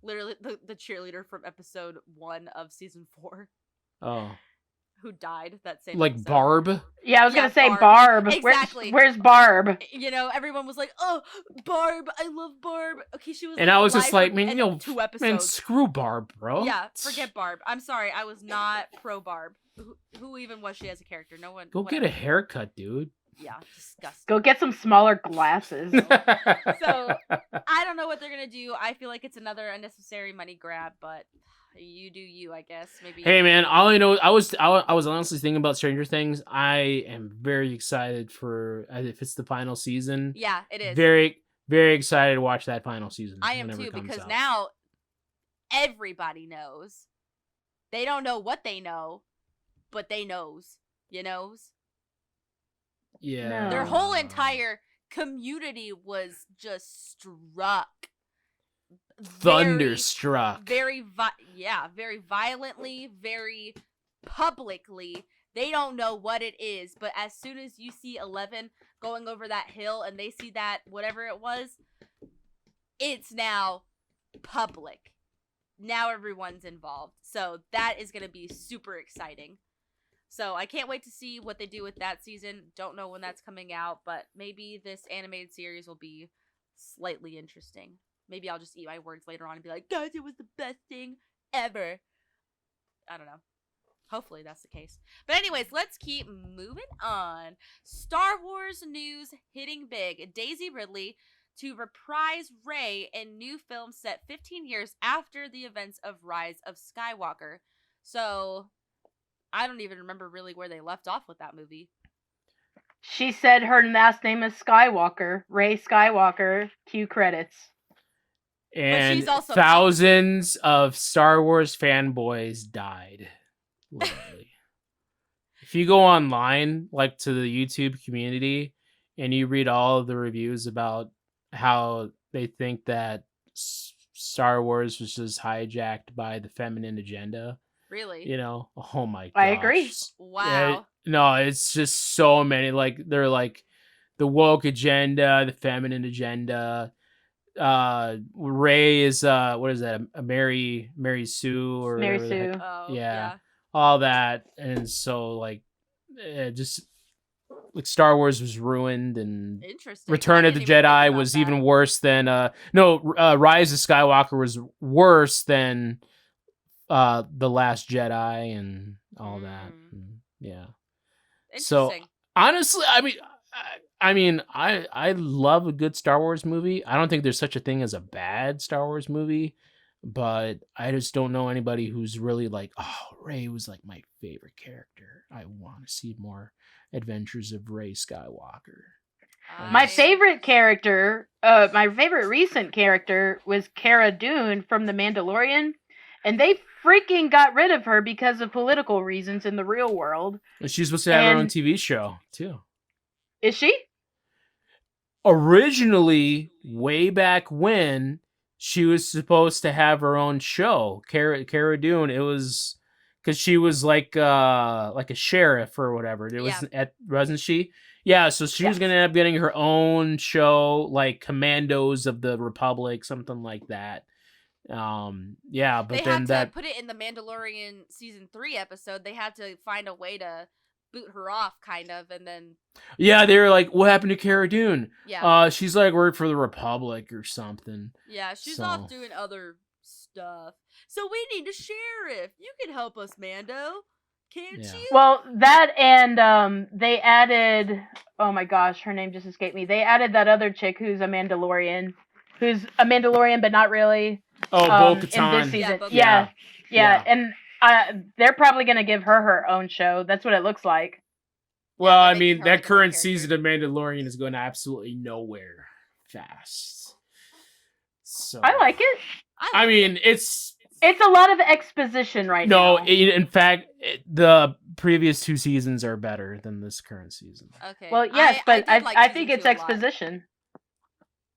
[SPEAKER 2] Literally the cheerleader from episode 1 of season 4
[SPEAKER 1] Oh,
[SPEAKER 2] who died that same
[SPEAKER 1] like
[SPEAKER 2] episode.
[SPEAKER 1] Barb.
[SPEAKER 3] Yeah, I was
[SPEAKER 2] Yeah,
[SPEAKER 3] gonna say
[SPEAKER 2] Barb.
[SPEAKER 3] Barb.
[SPEAKER 2] Exactly.
[SPEAKER 3] Where's Barb?
[SPEAKER 2] You know, everyone was like, "Oh, Barb, I love Barb." Okay, she was.
[SPEAKER 1] And I was just
[SPEAKER 2] alive
[SPEAKER 1] like,
[SPEAKER 2] for
[SPEAKER 1] man, you know,
[SPEAKER 2] 2
[SPEAKER 1] man,
[SPEAKER 2] episodes.
[SPEAKER 1] screw Barb, bro.
[SPEAKER 2] Yeah, forget Barb. I'm sorry, I was not pro Barb. Who even was she as a character? No one.
[SPEAKER 1] Go
[SPEAKER 2] whatever.
[SPEAKER 1] get a haircut, dude.
[SPEAKER 2] Yeah, disgusting.
[SPEAKER 3] Go get some smaller glasses.
[SPEAKER 2] So I don't know what they're gonna do. I feel like it's another unnecessary money grab, but you do you, I guess. Maybe.
[SPEAKER 1] Hey man, all I know, I was honestly thinking about Stranger Things. I am very excited for if it's the final season.
[SPEAKER 2] Yeah, it is.
[SPEAKER 1] Very, very excited to watch that final season.
[SPEAKER 2] I am
[SPEAKER 1] whenever
[SPEAKER 2] too,
[SPEAKER 1] it comes
[SPEAKER 2] because
[SPEAKER 1] out.
[SPEAKER 2] now everybody knows. They don't know what they know, but they knows. You knows?
[SPEAKER 1] Yeah,
[SPEAKER 3] No.
[SPEAKER 2] Their whole entire community was just struck.
[SPEAKER 1] thunderstruck.
[SPEAKER 2] Very violently, very publicly. They don't know what it is, but as soon as you see 11 going over that hill and they see that whatever it was, it's now public. Now everyone's involved. So that is going to be super exciting. So I can't wait to see what they do with that season. Don't know when that's coming out, but maybe this animated series will be slightly interesting. Maybe I'll just eat my words later on and be like, guys, it was the best thing ever. I don't know. Hopefully that's the case. But anyways, let's keep moving on. Star Wars news hitting big. Daisy Ridley to reprise Rey in new film set 15 years after the events of Rise of Skywalker. So I don't even remember really where they left off with that movie.
[SPEAKER 3] She said her last name is Skywalker. Rey Skywalker. Cue credits.
[SPEAKER 1] And
[SPEAKER 2] she's also
[SPEAKER 1] thousands of Star Wars fanboys died. Literally. If you go online, like to the YouTube community, and you read all of the reviews about how they think that Star Wars was just hijacked by the feminine agenda,
[SPEAKER 2] Really?
[SPEAKER 1] you know, oh my god.
[SPEAKER 3] I agree.
[SPEAKER 2] Wow.
[SPEAKER 1] No, it's just so many. Like they're like the woke agenda, the feminine agenda. Rey is what is that? A Mary Sue or
[SPEAKER 3] Mary
[SPEAKER 1] whatever the heck-
[SPEAKER 3] Sue.
[SPEAKER 2] Oh,
[SPEAKER 1] yeah. All that, and so like just like Star Wars was ruined, and
[SPEAKER 2] Interesting.
[SPEAKER 1] Return
[SPEAKER 2] I
[SPEAKER 1] of the
[SPEAKER 2] didn't even think
[SPEAKER 1] Jedi
[SPEAKER 2] about
[SPEAKER 1] was
[SPEAKER 2] that.
[SPEAKER 1] even worse than Rise of Skywalker was worse than The Last Jedi, and all that.
[SPEAKER 2] Mm.
[SPEAKER 1] Yeah. So
[SPEAKER 2] Interesting.
[SPEAKER 1] honestly, I love a good Star Wars movie. I don't think there's such a thing as a bad Star Wars movie, but I just don't know anybody who's really like, oh, Rey was like my favorite character. I want to see more adventures of Rey Skywalker.
[SPEAKER 3] My
[SPEAKER 2] I-
[SPEAKER 3] favorite character, my favorite recent character was Cara Dune from The Mandalorian, and they freaking got rid of her because of political reasons in the real world.
[SPEAKER 1] And she's supposed to have her own
[SPEAKER 3] And-
[SPEAKER 1] TV show too.
[SPEAKER 3] Is she?
[SPEAKER 1] Originally, way back when, she was supposed to have her own show. Cara Dune. It was because she was like a sheriff or whatever. It was wasn't she? Yeah. So she was
[SPEAKER 3] Yes.
[SPEAKER 1] gonna end up getting her own show, like Commandos of the Republic, something like that. Yeah, but
[SPEAKER 2] they
[SPEAKER 1] then
[SPEAKER 2] had
[SPEAKER 1] that
[SPEAKER 2] to put it in the Mandalorian season 3 episode. They had to find a way to boot her off, kind of, and then
[SPEAKER 1] yeah, they were like, "What happened to Cara Dune?"
[SPEAKER 2] yeah,
[SPEAKER 1] She's like worked for the Republic or something.
[SPEAKER 2] yeah, she's
[SPEAKER 1] so-
[SPEAKER 2] off doing other stuff. So we need a sheriff. You can help us, Mando, can't
[SPEAKER 1] Yeah.
[SPEAKER 2] you?
[SPEAKER 3] Well, that and they added. Oh my gosh, her name just escaped me. They added that other chick who's a Mandalorian, but not really.
[SPEAKER 1] Oh,
[SPEAKER 3] in
[SPEAKER 1] Bo-Katan.
[SPEAKER 3] this season.
[SPEAKER 2] Bo-Katan.
[SPEAKER 3] Yeah,
[SPEAKER 1] Yeah.
[SPEAKER 3] and they're probably gonna give her her own show. That's what it looks like.
[SPEAKER 1] Well,
[SPEAKER 2] they're
[SPEAKER 1] I
[SPEAKER 2] making
[SPEAKER 1] mean,
[SPEAKER 2] her
[SPEAKER 1] that
[SPEAKER 2] like a main
[SPEAKER 1] current
[SPEAKER 2] character.
[SPEAKER 1] season of Mandalorian is going absolutely nowhere fast. So
[SPEAKER 3] I like it.
[SPEAKER 1] I mean, it's
[SPEAKER 3] It's a lot of exposition right
[SPEAKER 1] no.
[SPEAKER 3] now.
[SPEAKER 1] In fact, the previous 2 seasons are better than this current season.
[SPEAKER 2] Okay.
[SPEAKER 3] Well, yes, but
[SPEAKER 2] did like
[SPEAKER 3] I
[SPEAKER 2] season
[SPEAKER 3] think it's
[SPEAKER 2] 2 a lot.
[SPEAKER 3] exposition.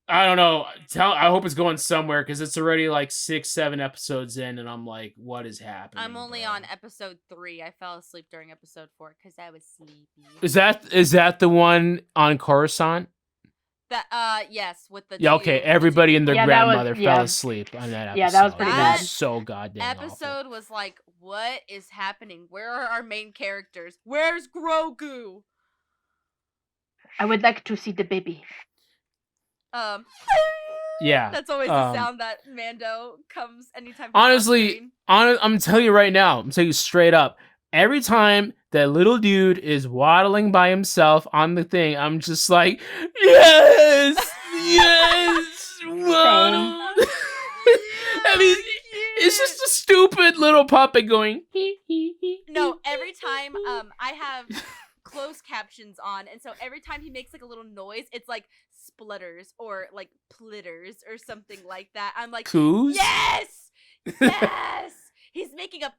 [SPEAKER 1] I don't know. I hope it's going somewhere because it's already like 6-7 episodes in, and I'm like, what is happening?
[SPEAKER 2] I'm only
[SPEAKER 1] bro?
[SPEAKER 2] on episode 3. I fell asleep during episode 4 because I was sleepy.
[SPEAKER 1] Is that the one on Coruscant?
[SPEAKER 2] That yes, with the
[SPEAKER 1] Yeah. Okay.
[SPEAKER 2] two-
[SPEAKER 1] Everybody and their
[SPEAKER 3] Yeah, that was-
[SPEAKER 1] grandmother
[SPEAKER 3] yeah.
[SPEAKER 1] fell asleep on that episode.
[SPEAKER 3] Yeah, that was pretty
[SPEAKER 1] It
[SPEAKER 2] bad.
[SPEAKER 1] so goddamn awful.
[SPEAKER 2] episode was like, what is happening? Where are our main characters? Where's Grogu?
[SPEAKER 3] I would like to see the baby.
[SPEAKER 1] Yeah.
[SPEAKER 2] That's always the
[SPEAKER 1] um,
[SPEAKER 2] sound that Mando comes anytime. he's
[SPEAKER 1] Honestly,
[SPEAKER 2] on screen.
[SPEAKER 1] I'm telling you right now, I'm telling you straight up. Every time that little dude is waddling by himself on the thing, I'm just like, yes, yes. waddle." I mean, it's just a stupid little puppet going.
[SPEAKER 2] No, every time I have closed captions on, and so every time he makes like a little noise, it's like splutters or like plitters or something like that. I'm like,
[SPEAKER 1] Coos?
[SPEAKER 2] yes, yes, he's making a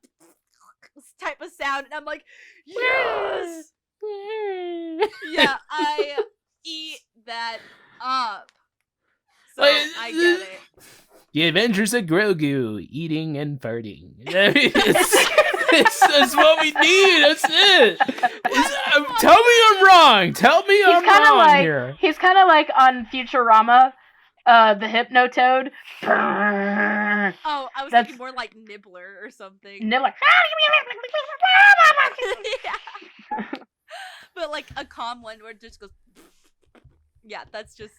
[SPEAKER 2] type of sound, and I'm like, yes, yeah, I eat that up. So
[SPEAKER 1] Like,
[SPEAKER 2] I get it.
[SPEAKER 1] The Adventures of Grogu, eating and farting. I mean, that's what we need. That's it. Tell me I'm wrong. Tell me I'm
[SPEAKER 3] He's kind of
[SPEAKER 1] wrong
[SPEAKER 3] like
[SPEAKER 1] here.
[SPEAKER 3] he's kind of like on Futurama, the Hypnotoad.
[SPEAKER 2] Oh, I was
[SPEAKER 3] That's-
[SPEAKER 2] thinking more like Nibbler or something.
[SPEAKER 3] And they're like,
[SPEAKER 2] Yeah. But like a calm one where it just goes. Yeah, that's just.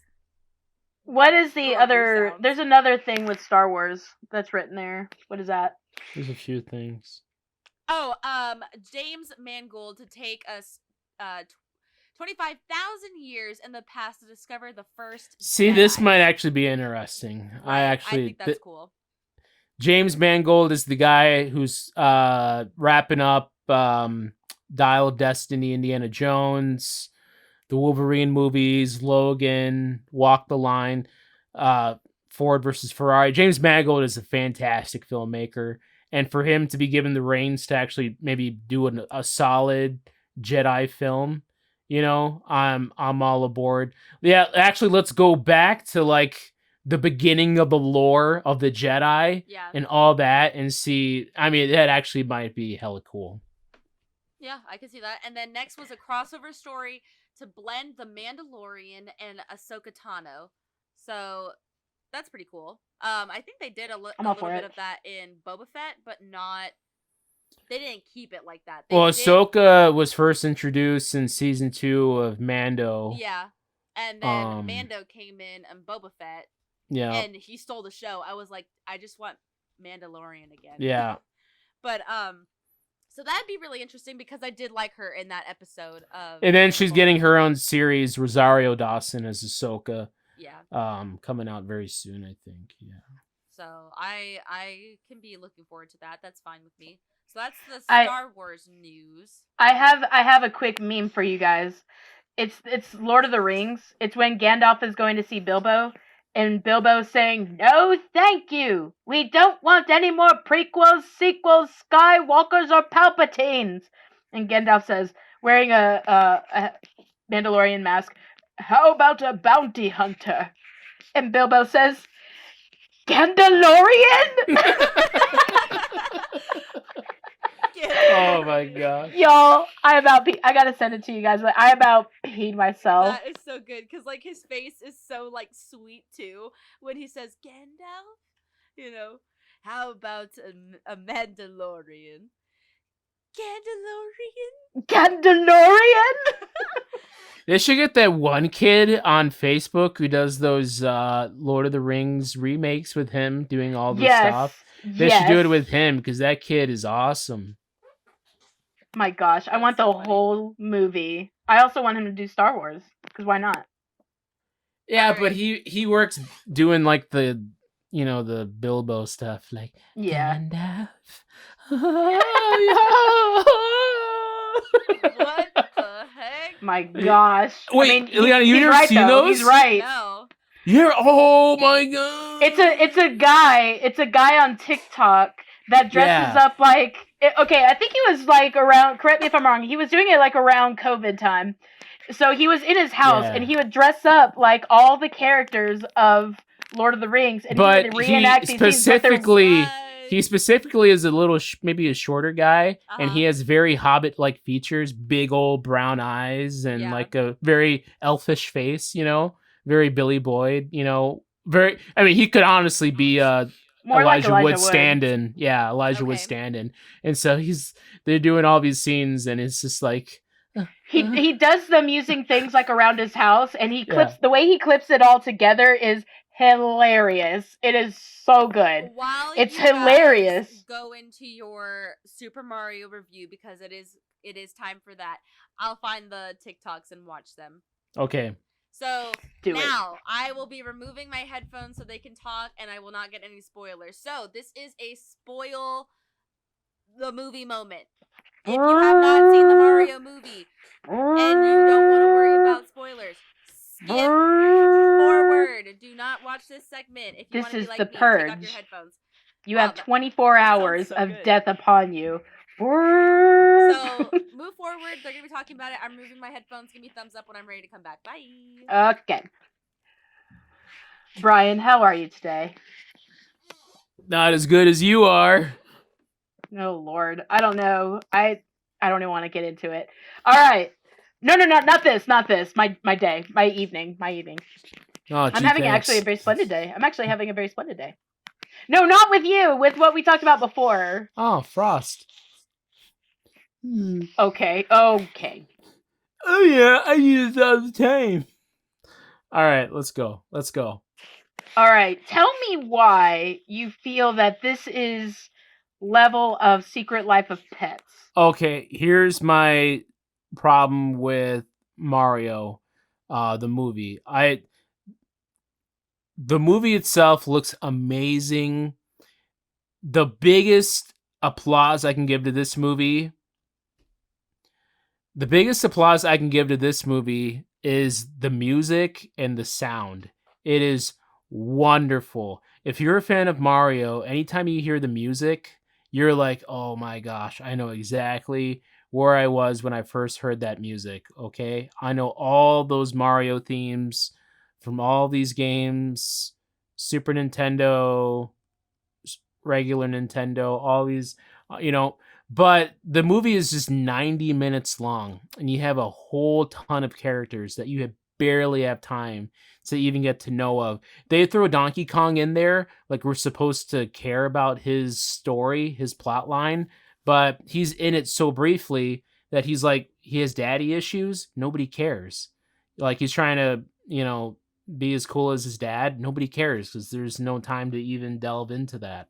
[SPEAKER 3] what is the
[SPEAKER 2] Grogu
[SPEAKER 3] other?
[SPEAKER 2] sounds.
[SPEAKER 3] There's another thing with Star Wars that's written there. What is that?
[SPEAKER 1] There's a few things.
[SPEAKER 2] Oh, James Mangold to take us 25,000 years in the past to discover the first.
[SPEAKER 1] See, this
[SPEAKER 2] Jedi.
[SPEAKER 1] might actually be interesting.
[SPEAKER 2] Right? I think that's cool.
[SPEAKER 1] James Mangold is the guy who's wrapping up Dial of Destiny, Indiana Jones, the Wolverine movies, Logan, Walk the Line, Ford versus Ferrari. James Mangold is a fantastic filmmaker, and for him to be given the reins to actually maybe do a solid Jedi film, I'm all aboard. Yeah, actually, let's go back to like the beginning of the lore of the Jedi
[SPEAKER 2] Yeah.
[SPEAKER 1] and all that and see. I mean, that actually might be hella cool.
[SPEAKER 2] Yeah, I can see that. And then next was a crossover story to blend The Mandalorian and Ahsoka Tano. So that's pretty cool. I think they did a
[SPEAKER 3] I'm
[SPEAKER 2] little
[SPEAKER 3] all for
[SPEAKER 2] bit
[SPEAKER 3] it.
[SPEAKER 2] of that in Boba Fett, but not. They didn't keep it like that.
[SPEAKER 1] Well,
[SPEAKER 2] did-
[SPEAKER 1] Ahsoka was first introduced in season 2 of Mando.
[SPEAKER 2] Yeah, and then
[SPEAKER 1] Um,
[SPEAKER 2] Mando came in and Boba Fett,
[SPEAKER 1] Yeah.
[SPEAKER 2] and he stole the show. I was like, I just want Mandalorian again.
[SPEAKER 1] Yeah.
[SPEAKER 2] But So that'd be really interesting because I did like her in that episode of.
[SPEAKER 1] And then she's
[SPEAKER 2] Mandalorian.
[SPEAKER 1] getting her own series, Rosario Dawson as Ahsoka,
[SPEAKER 2] Yeah.
[SPEAKER 1] coming out very soon, I think. Yeah.
[SPEAKER 2] So I can be looking forward to that. That's fine with me. So that's the
[SPEAKER 3] I-
[SPEAKER 2] Star Wars news.
[SPEAKER 3] I have a quick meme for you guys. It's Lord of the Rings. It's when Gandalf is going to see Bilbo, and Bilbo's saying, "No, thank you. We don't want any more prequels, sequels, Skywalkers, or Palpatines." And Gandalf says, wearing a Mandalorian mask, "How about a bounty hunter?" And Bilbo says, "Gandalorian?"
[SPEAKER 1] Oh my god.
[SPEAKER 3] Y'all, I gotta send it to you guys. But I about peed myself.
[SPEAKER 2] That is so good because like his face is so like sweet too when he says Gandalf. You know, how about a Mandalorian? Gandalorian?
[SPEAKER 3] Gandalorian?
[SPEAKER 1] They should get that one kid on Facebook who does those Lord of the Rings remakes with him doing all the stuff. They should do it with him because that kid is awesome.
[SPEAKER 3] My gosh, I want the
[SPEAKER 2] so funny.
[SPEAKER 3] whole movie. I also want him to do Star Wars because why not?
[SPEAKER 1] Yeah,
[SPEAKER 2] Alright.
[SPEAKER 1] but he works doing like the the Bilbo stuff, like
[SPEAKER 3] Yeah.
[SPEAKER 1] Gandalf.
[SPEAKER 2] What the heck?
[SPEAKER 3] My gosh.
[SPEAKER 1] Wait,
[SPEAKER 3] I mean,
[SPEAKER 1] Leon, you
[SPEAKER 3] he's
[SPEAKER 1] never
[SPEAKER 3] right,
[SPEAKER 1] seen
[SPEAKER 3] though.
[SPEAKER 1] those?
[SPEAKER 3] He's right.
[SPEAKER 2] No.
[SPEAKER 1] Oh my god!
[SPEAKER 3] It's a guy on TikTok that dresses
[SPEAKER 1] Yeah.
[SPEAKER 3] up like. Okay, I think he was like around. Correct me if I'm wrong. He was doing it like around COVID time. So he was in his house
[SPEAKER 1] Yeah.
[SPEAKER 3] and he would dress up like all the characters of Lord of the Rings and
[SPEAKER 1] But
[SPEAKER 3] he would reenact
[SPEAKER 1] he
[SPEAKER 3] these scenes. But they're-
[SPEAKER 1] specifically
[SPEAKER 2] What?
[SPEAKER 1] he specifically is a little maybe a shorter guy, and
[SPEAKER 2] Uh-huh.
[SPEAKER 1] he has very Hobbit-like features, big old brown eyes, and
[SPEAKER 2] Yeah.
[SPEAKER 1] like a very elfish face. Very Billy Boyd. Very. I mean, he could honestly be
[SPEAKER 3] more like
[SPEAKER 1] Elijah Wood
[SPEAKER 3] Wood.
[SPEAKER 1] stand-in. Yeah, Elijah Wood
[SPEAKER 2] Okay.
[SPEAKER 1] stand-in. And so they're doing all these scenes, and it's just like
[SPEAKER 3] He does them using things like around his house, and he clips
[SPEAKER 1] Yeah.
[SPEAKER 3] the way he clips it all together is hilarious. It is so good.
[SPEAKER 2] While
[SPEAKER 3] It's
[SPEAKER 2] you guys
[SPEAKER 3] hilarious.
[SPEAKER 2] go into your Super Mario review because it is time for that. I'll find the TikToks and watch them.
[SPEAKER 1] okay.
[SPEAKER 2] So
[SPEAKER 3] Do it.
[SPEAKER 2] now I will be removing my headphones so they can talk, and I will not get any spoilers. So this is a spoil the movie moment. If you have not seen the Mario movie and you don't want to worry about spoilers, skip forward. Do not watch this segment. If you
[SPEAKER 3] This
[SPEAKER 2] want to be
[SPEAKER 3] is
[SPEAKER 2] like
[SPEAKER 3] the
[SPEAKER 2] me, take off your
[SPEAKER 3] purge.
[SPEAKER 2] headphones.
[SPEAKER 3] You
[SPEAKER 2] Wow,
[SPEAKER 3] have
[SPEAKER 2] that
[SPEAKER 3] 24
[SPEAKER 2] sounds
[SPEAKER 3] hours
[SPEAKER 2] so
[SPEAKER 3] of
[SPEAKER 2] good.
[SPEAKER 3] death upon you.
[SPEAKER 2] So move forward. They're gonna be talking about it. I'm removing my headphones. Give me a thumbs up when I'm ready to come back. Bye.
[SPEAKER 3] Okay. Brian, how are you today?
[SPEAKER 1] Not as good as you are.
[SPEAKER 3] Oh Lord, I don't know. I don't even want to get into it. All right. No, not this. My day, my evening.
[SPEAKER 1] Oh,
[SPEAKER 3] I'm having actually a very splendid day. I'm actually having a very splendid day. No, not with you. With what we talked about before.
[SPEAKER 1] Oh, Frost.
[SPEAKER 3] Okay.
[SPEAKER 1] Oh yeah, I use it all the time. All right, let's go.
[SPEAKER 3] All right. Tell me why you feel that this is level of Secret Life of Pets.
[SPEAKER 1] Okay, here's my problem with Mario, the movie. The movie itself looks amazing. The biggest applause I can give to this movie is the music and the sound. It is wonderful. If you're a fan of Mario, anytime you hear the music, you're like, oh my gosh, I know exactly where I was when I first heard that music, okay? I know all those Mario themes from all these games, Super Nintendo, regular Nintendo, all these, but the movie is just 90 minutes long, and you have a whole ton of characters that you barely have time to even get to know of. They throw Donkey Kong in there, like we're supposed to care about his story, his plot line, but he's in it so briefly that he's like, he has daddy issues. Nobody cares. Like he's trying to, be as cool as his dad. Nobody cares because there's no time to even delve into that.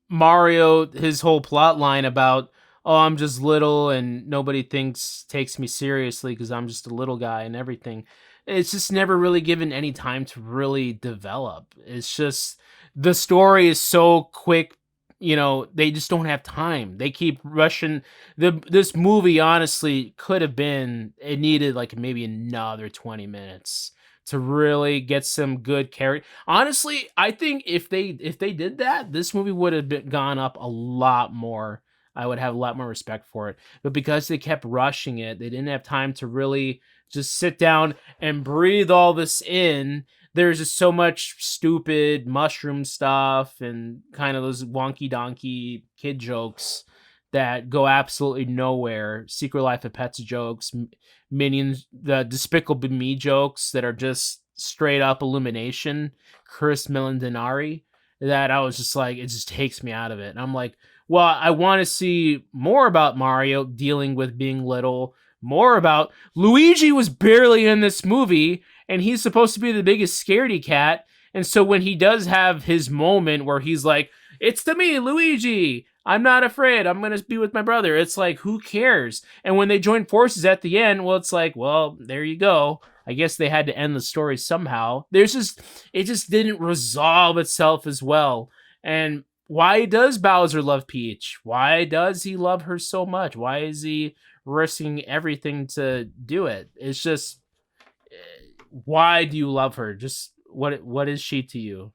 [SPEAKER 1] Mario, his whole plot line about, oh, I'm just little and nobody takes me seriously because I'm just a little guy and everything. It's just never really given any time to really develop. It's just the story is so quick, they just don't have time. They keep rushing. This movie honestly could have been, it needed like maybe another 20 minutes to really get some good character. Honestly, I think if they did that, this movie would have gone up a lot more. I would have a lot more respect for it. But because they kept rushing it, they didn't have time to really just sit down and breathe all this in. There's just so much stupid mushroom stuff and kind of those wonky donkey kid jokes that go absolutely nowhere. Secret Life of Pets jokes, Minions, the Despicable Me jokes that are just straight up Illumination, Chris Meledandri, that I was just like, it just takes me out of it. And I'm like, well, I want to see more about Mario dealing with being little, more about Luigi was barely in this movie, and he's supposed to be the biggest scaredy cat. And so when he does have his moment where he's like, it's to me, Luigi, I'm not afraid, I'm going to be with my brother. It's like, who cares? And when they join forces at the end, well, it's like, well, there you go. I guess they had to end the story somehow. It just didn't resolve itself as well. And why does Bowser love Peach? Why does he love her so much? Why is he risking everything to do it? It's just, why do you love her? Just what is she to you?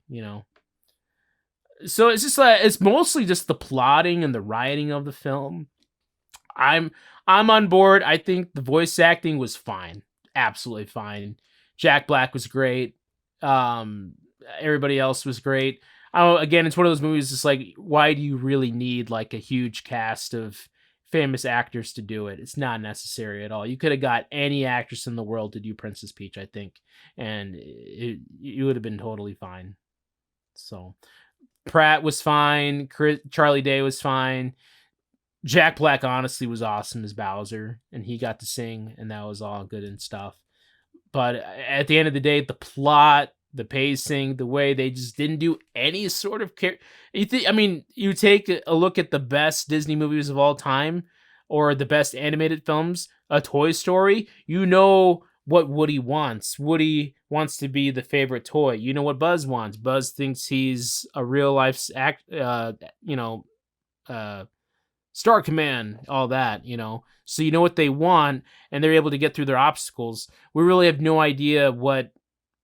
[SPEAKER 1] So it's just like, it's mostly just the plotting and the writing of the film. I'm on board. I think the voice acting was fine, absolutely fine. Jack Black was great. Everybody else was great. Again, it's one of those movies. It's like, why do you really need like a huge cast of famous actors to do it? It's not necessary at all. You could have got any actress in the world to do Princess Peach, I think, and you would have been totally fine. So Pratt was fine. Charlie Day was fine. Jack Black honestly was awesome as Bowser, and he got to sing, and that was all good and stuff. But at the end of the day, the plot, the pacing, the way they just didn't do any sort of care. You take a look at the best Disney movies of all time, or the best animated films, a Toy Story, what Woody wants. Woody wants to be the favorite toy. You know what Buzz wants. Buzz thinks he's a real life Star Command, all that, So you know what they want, and they're able to get through their obstacles. We really have no idea what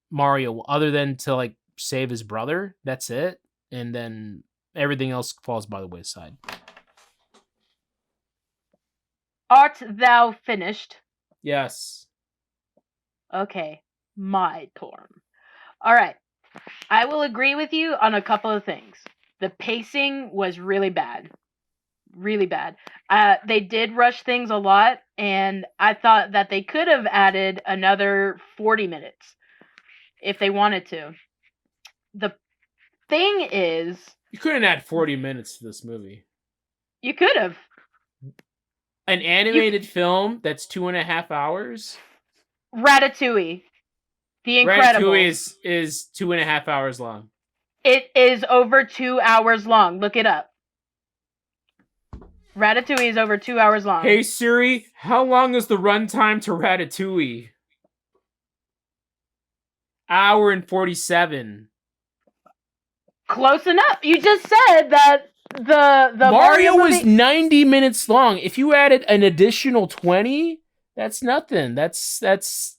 [SPEAKER 1] Mario, other than to like save his brother. That's it. And then everything else falls by the wayside.
[SPEAKER 3] Art thou finished?
[SPEAKER 1] Yes.
[SPEAKER 3] Okay, my turn. All right. I will agree with you on a couple of things. The pacing was really bad. Really bad. They did rush things a lot, and I thought that they could have added another 40 minutes if they wanted to. The thing is,
[SPEAKER 1] you couldn't add 40 minutes to this movie.
[SPEAKER 3] You could have.
[SPEAKER 1] An animated film that's 2.5 hours?
[SPEAKER 3] Ratatouille. The Incredibles.
[SPEAKER 1] Ratatouille is 2.5 hours long.
[SPEAKER 3] It is over 2 hours long. Look it up. Ratatouille is over 2 hours long.
[SPEAKER 1] Hey Siri, how long is the runtime to Ratatouille? Hour and 47.
[SPEAKER 3] Close enough. You just said that the
[SPEAKER 1] Mario was 90 minutes long. If you added an additional 20, that's nothing. That's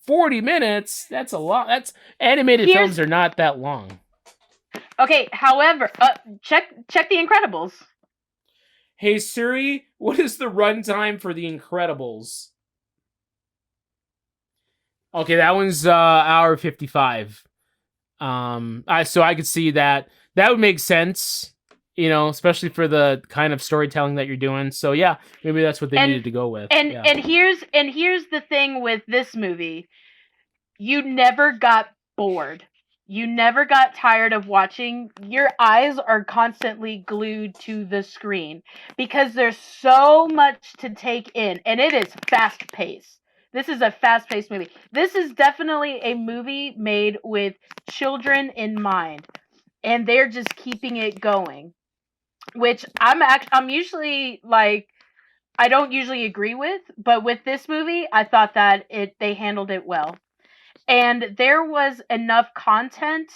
[SPEAKER 1] 40 minutes. That's a lot. Animated films are not that long.
[SPEAKER 3] Okay, however, check The Incredibles.
[SPEAKER 1] Hey Siri, what is the runtime for The Incredibles? Okay, that one's hour 55. So I could see that. That would make sense, especially for the kind of storytelling that you're doing. So yeah, maybe that's what they needed to go with.
[SPEAKER 3] And here's the thing with this movie. You never got bored. You never got tired of watching. Your eyes are constantly glued to the screen because there's so much to take in, and it is fast-paced. This is a fast-paced movie. This is definitely a movie made with children in mind. and they're just keeping it going, which I'm usually like, I don't usually agree with, but with this movie, I thought that they handled it well. And there was enough content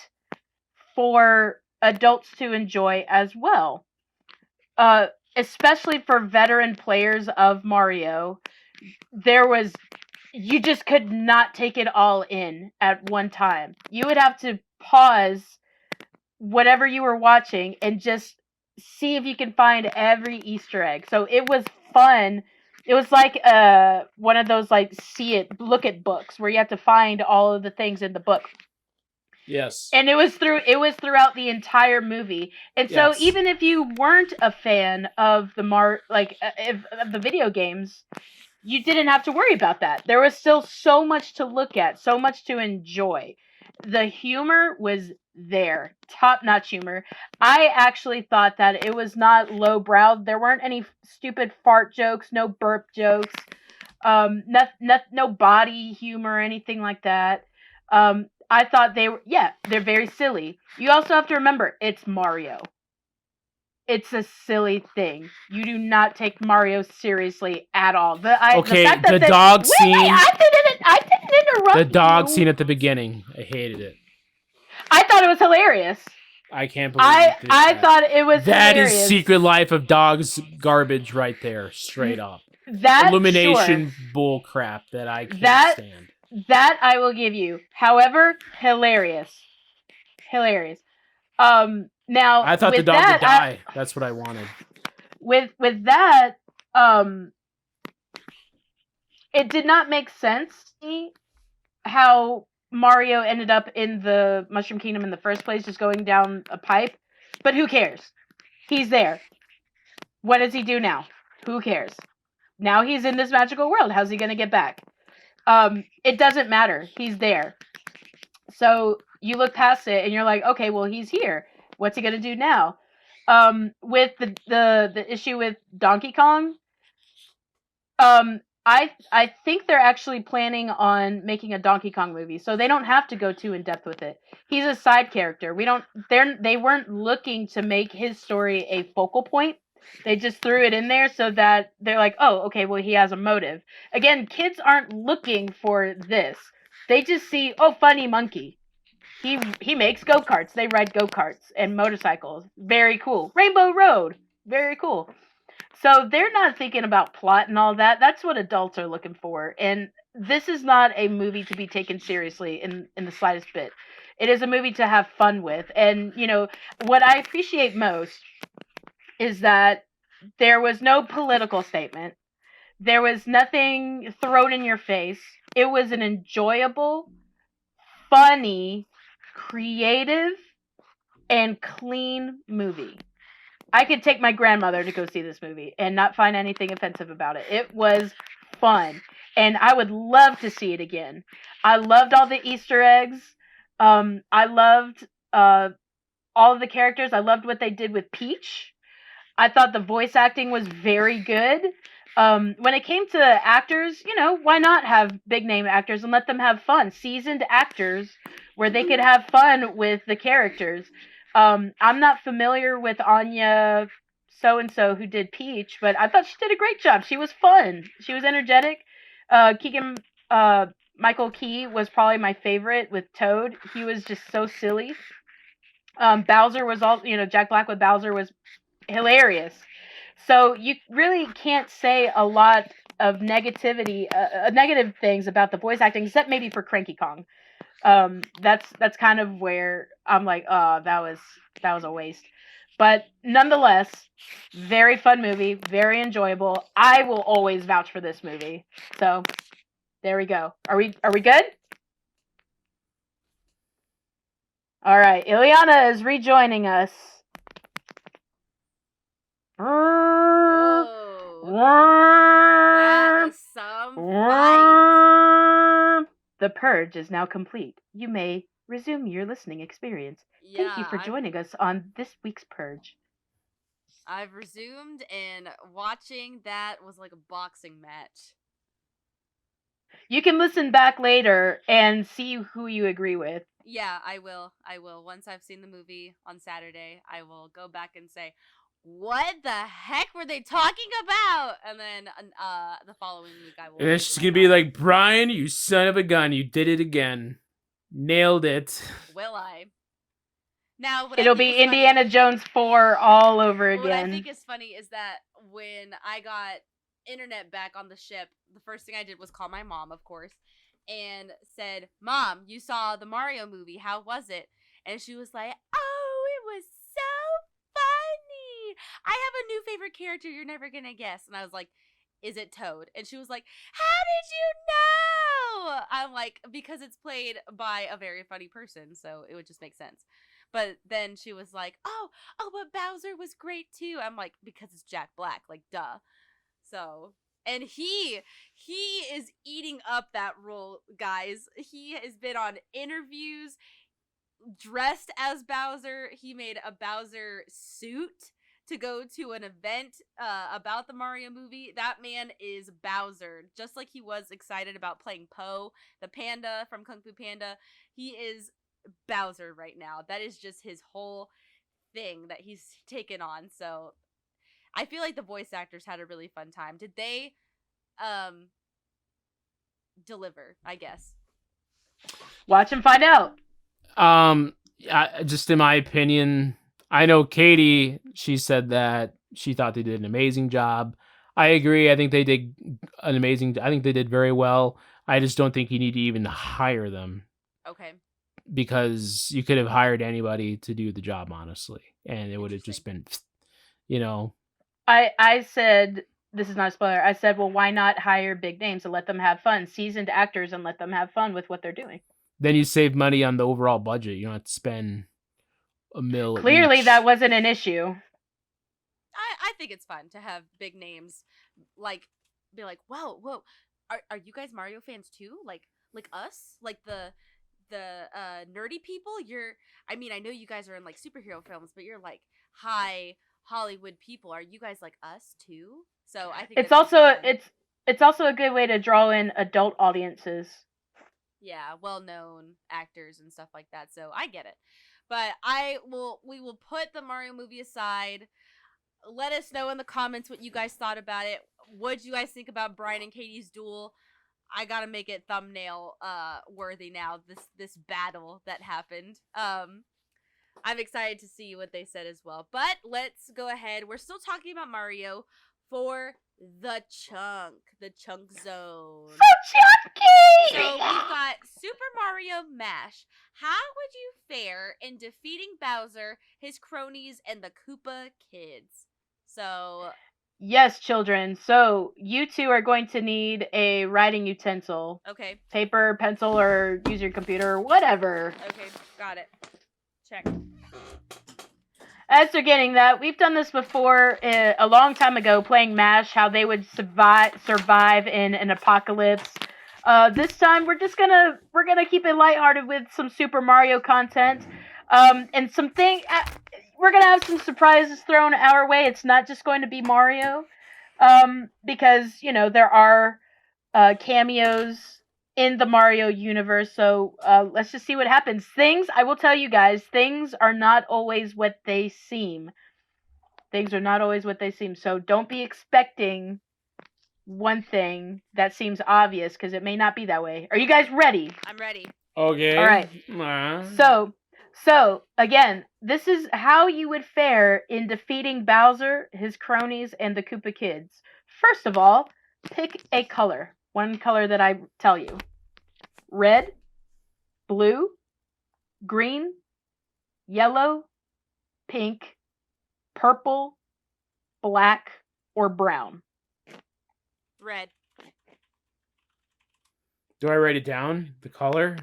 [SPEAKER 3] for adults to enjoy as well. Especially for veteran players of Mario, you just could not take it all in at one time. You would have to pause whatever you were watching and just see if you can find every Easter egg. So it was fun. It was like one of those like look at books where you have to find all of the things in the book.
[SPEAKER 1] Yes.
[SPEAKER 3] And it was throughout the entire movie. And so
[SPEAKER 1] Yes.
[SPEAKER 3] even if you weren't a fan of of the video games, you didn't have to worry about that. There was still so much to look at, so much to enjoy. The humor was there. Top-notch humor. I actually thought that it was not lowbrow. There weren't any stupid fart jokes, no burp jokes, no body humor or anything like that. I thought they're very silly. You also have to remember, it's Mario. It's a silly thing. You do not take Mario seriously at all. The
[SPEAKER 1] dog scene.
[SPEAKER 3] Wait, I didn't interrupt
[SPEAKER 1] The dog
[SPEAKER 3] you.
[SPEAKER 1] scene at the beginning. I hated it.
[SPEAKER 3] I thought it was hilarious.
[SPEAKER 1] I can't believe
[SPEAKER 3] I thought it was
[SPEAKER 1] that
[SPEAKER 3] hilarious.
[SPEAKER 1] is Secret Life of Dogs garbage right there, straight up.
[SPEAKER 3] That
[SPEAKER 1] Illumination
[SPEAKER 3] sure.
[SPEAKER 1] bull crap that I can't stand.
[SPEAKER 3] That I will give you. However, hilarious. Now
[SPEAKER 1] I thought the dog would die. That's what I wanted.
[SPEAKER 3] With that, it did not make sense to me how Mario ended up in the Mushroom Kingdom in the first place, just going down a pipe. But who cares? He's there. What does he do now? Who cares? Now he's in this magical world. How's he going to get back? It doesn't matter. He's there. So you look past it and you're like, okay, well, he's here. What's he going to do now? With the issue with Donkey Kong, I think they're actually planning on making a Donkey Kong movie, so they don't have to go too in depth with it. He's a side character. They weren't looking to make his story a focal point. They just threw it in there so that they're like, oh, okay, well, he has a motive. Again, kids aren't looking for this. They just see, oh, funny monkey. He makes go-karts. They ride go-karts and motorcycles. Very cool. Rainbow Road. Very cool. So they're not thinking about plot and all that. That's what adults are looking for. And this is not a movie to be taken seriously in the slightest bit. It is a movie to have fun with. And, what I appreciate most is that there was no political statement. There was nothing thrown in your face. It was an enjoyable, funny, creative, and clean movie. I could take my grandmother to go see this movie and not find anything offensive about it. It was fun, and I would love to see it again. I loved all the Easter eggs. I loved all of the characters. I loved what they did with Peach. I thought the voice acting was very good. When it came to actors, why not have big name actors and let them have fun? Seasoned actors where they could have fun with the characters. I'm not familiar with Anya so-and-so who did Peach, but I thought she did a great job. She was fun. She was energetic. Michael Key was probably my favorite with Toad. He was just so silly. Bowser was Jack Black with Bowser was hilarious. So you really can't say a lot of negative things about the voice acting, except maybe for Cranky Kong. That's kind of where I'm like, oh, that was a waste. But nonetheless, very fun movie, very enjoyable. I will always vouch for this movie. So there we go. Are we good? All right, Ileana is rejoining us.
[SPEAKER 2] That is some fight.
[SPEAKER 3] The purge is now complete. You may resume your listening experience. Thank you for joining us on this week's purge.
[SPEAKER 2] I've resumed, and watching that was like a boxing match.
[SPEAKER 3] You can listen back later and see who you agree with.
[SPEAKER 2] Yeah, I will. I will. Once I've seen the movie on Saturday, I will go back and say, what the heck were they talking about? And then the following week, I will.
[SPEAKER 1] And it's
[SPEAKER 2] give
[SPEAKER 1] just
[SPEAKER 2] my
[SPEAKER 1] gonna be
[SPEAKER 2] thoughts.
[SPEAKER 1] like, Brian, you son of a gun, you did it again. Nailed it.
[SPEAKER 2] Will I? Now, what I
[SPEAKER 3] It'll
[SPEAKER 2] think
[SPEAKER 3] be
[SPEAKER 2] is funny-
[SPEAKER 3] Indiana Jones 4 all over
[SPEAKER 2] What I
[SPEAKER 3] again.
[SPEAKER 2] think is funny is that when I got internet back on the ship, the first thing I did was call my mom, of course, and said, Mom, you saw the Mario movie. How was it? And she was like, oh, it was so funny. I have a new favorite character you're never going to guess. And I was like, is it Toad? And she was like, how did you know? I'm like, because it's played by a very funny person, so it would just make sense. But then she was like, oh, but Bowser was great too. I'm like, because it's Jack Black, like, duh. So, and he is eating up that role, guys. He has been on interviews dressed as Bowser. He made a Bowser suit to go to an event about the Mario movie. That man is Bowser, just like he was excited about playing Po, the panda from Kung Fu Panda. He is Bowser right now. That is just his whole thing that he's taken on. So I feel like the voice actors had a really fun time. Did they deliver, I guess?
[SPEAKER 3] Watch and find out.
[SPEAKER 1] Just in my opinion, I know Katie, she said that she thought they did an amazing job. I agree. I think they did I think they did very well. I just don't think you need to even hire them.
[SPEAKER 2] Okay.
[SPEAKER 1] Because you could have hired anybody to do the job, honestly. And it would have just been,
[SPEAKER 3] I said, this is not a spoiler, I said, well, why not hire big names and let them have fun? Seasoned actors and let them have fun with what they're doing.
[SPEAKER 1] Then you save money on the overall budget. You don't have to spend $1 million.
[SPEAKER 3] Clearly, that wasn't an issue.
[SPEAKER 2] I think it's fun to have big names, like, be like, whoa, are you guys Mario fans too? Like us? Like the nerdy people? I know you guys are in like superhero films, but you're like high Hollywood people. Are you guys like us too? So I think
[SPEAKER 3] it's also a good way to draw in adult audiences.
[SPEAKER 2] Yeah, well-known actors and stuff like that. So I get it. But we will put the Mario movie aside. Let us know in the comments what you guys thought about it. What did you guys think about Brian and Katie's duel? I gotta make it thumbnail worthy now. This battle that happened. I'm excited to see what they said as well. But let's go ahead. We're still talking about Mario for the chunk zone.
[SPEAKER 3] So chunky!
[SPEAKER 2] So we've got Super Mario Mash. How would you fare in defeating Bowser, his cronies, and the Koopa kids? So
[SPEAKER 3] yes, children. So you two are going to need a writing utensil.
[SPEAKER 2] Okay.
[SPEAKER 3] Paper, pencil, or use your computer, or whatever.
[SPEAKER 2] Okay, got it. Check.
[SPEAKER 3] As they're getting that, we've done this before a long time ago, playing MASH, how they would survive in an apocalypse. This time, we're gonna keep it lighthearted with some Super Mario content, and we're gonna have some surprises thrown our way. It's not just going to be Mario, because there are cameos in the Mario universe. So let's just see what happens. I will tell you guys, things are not always what they seem. So don't be expecting one thing that seems obvious, because it may not be that way. Are you guys ready?
[SPEAKER 2] I'm ready.
[SPEAKER 1] Okay.
[SPEAKER 3] All right. So again, this is how you would fare in defeating Bowser, his cronies, and the Koopa kids. First of all, pick a color. One color that I tell you. Red, blue, green, yellow, pink, purple, black, or brown.
[SPEAKER 2] Red.
[SPEAKER 1] Do I write it down? The color?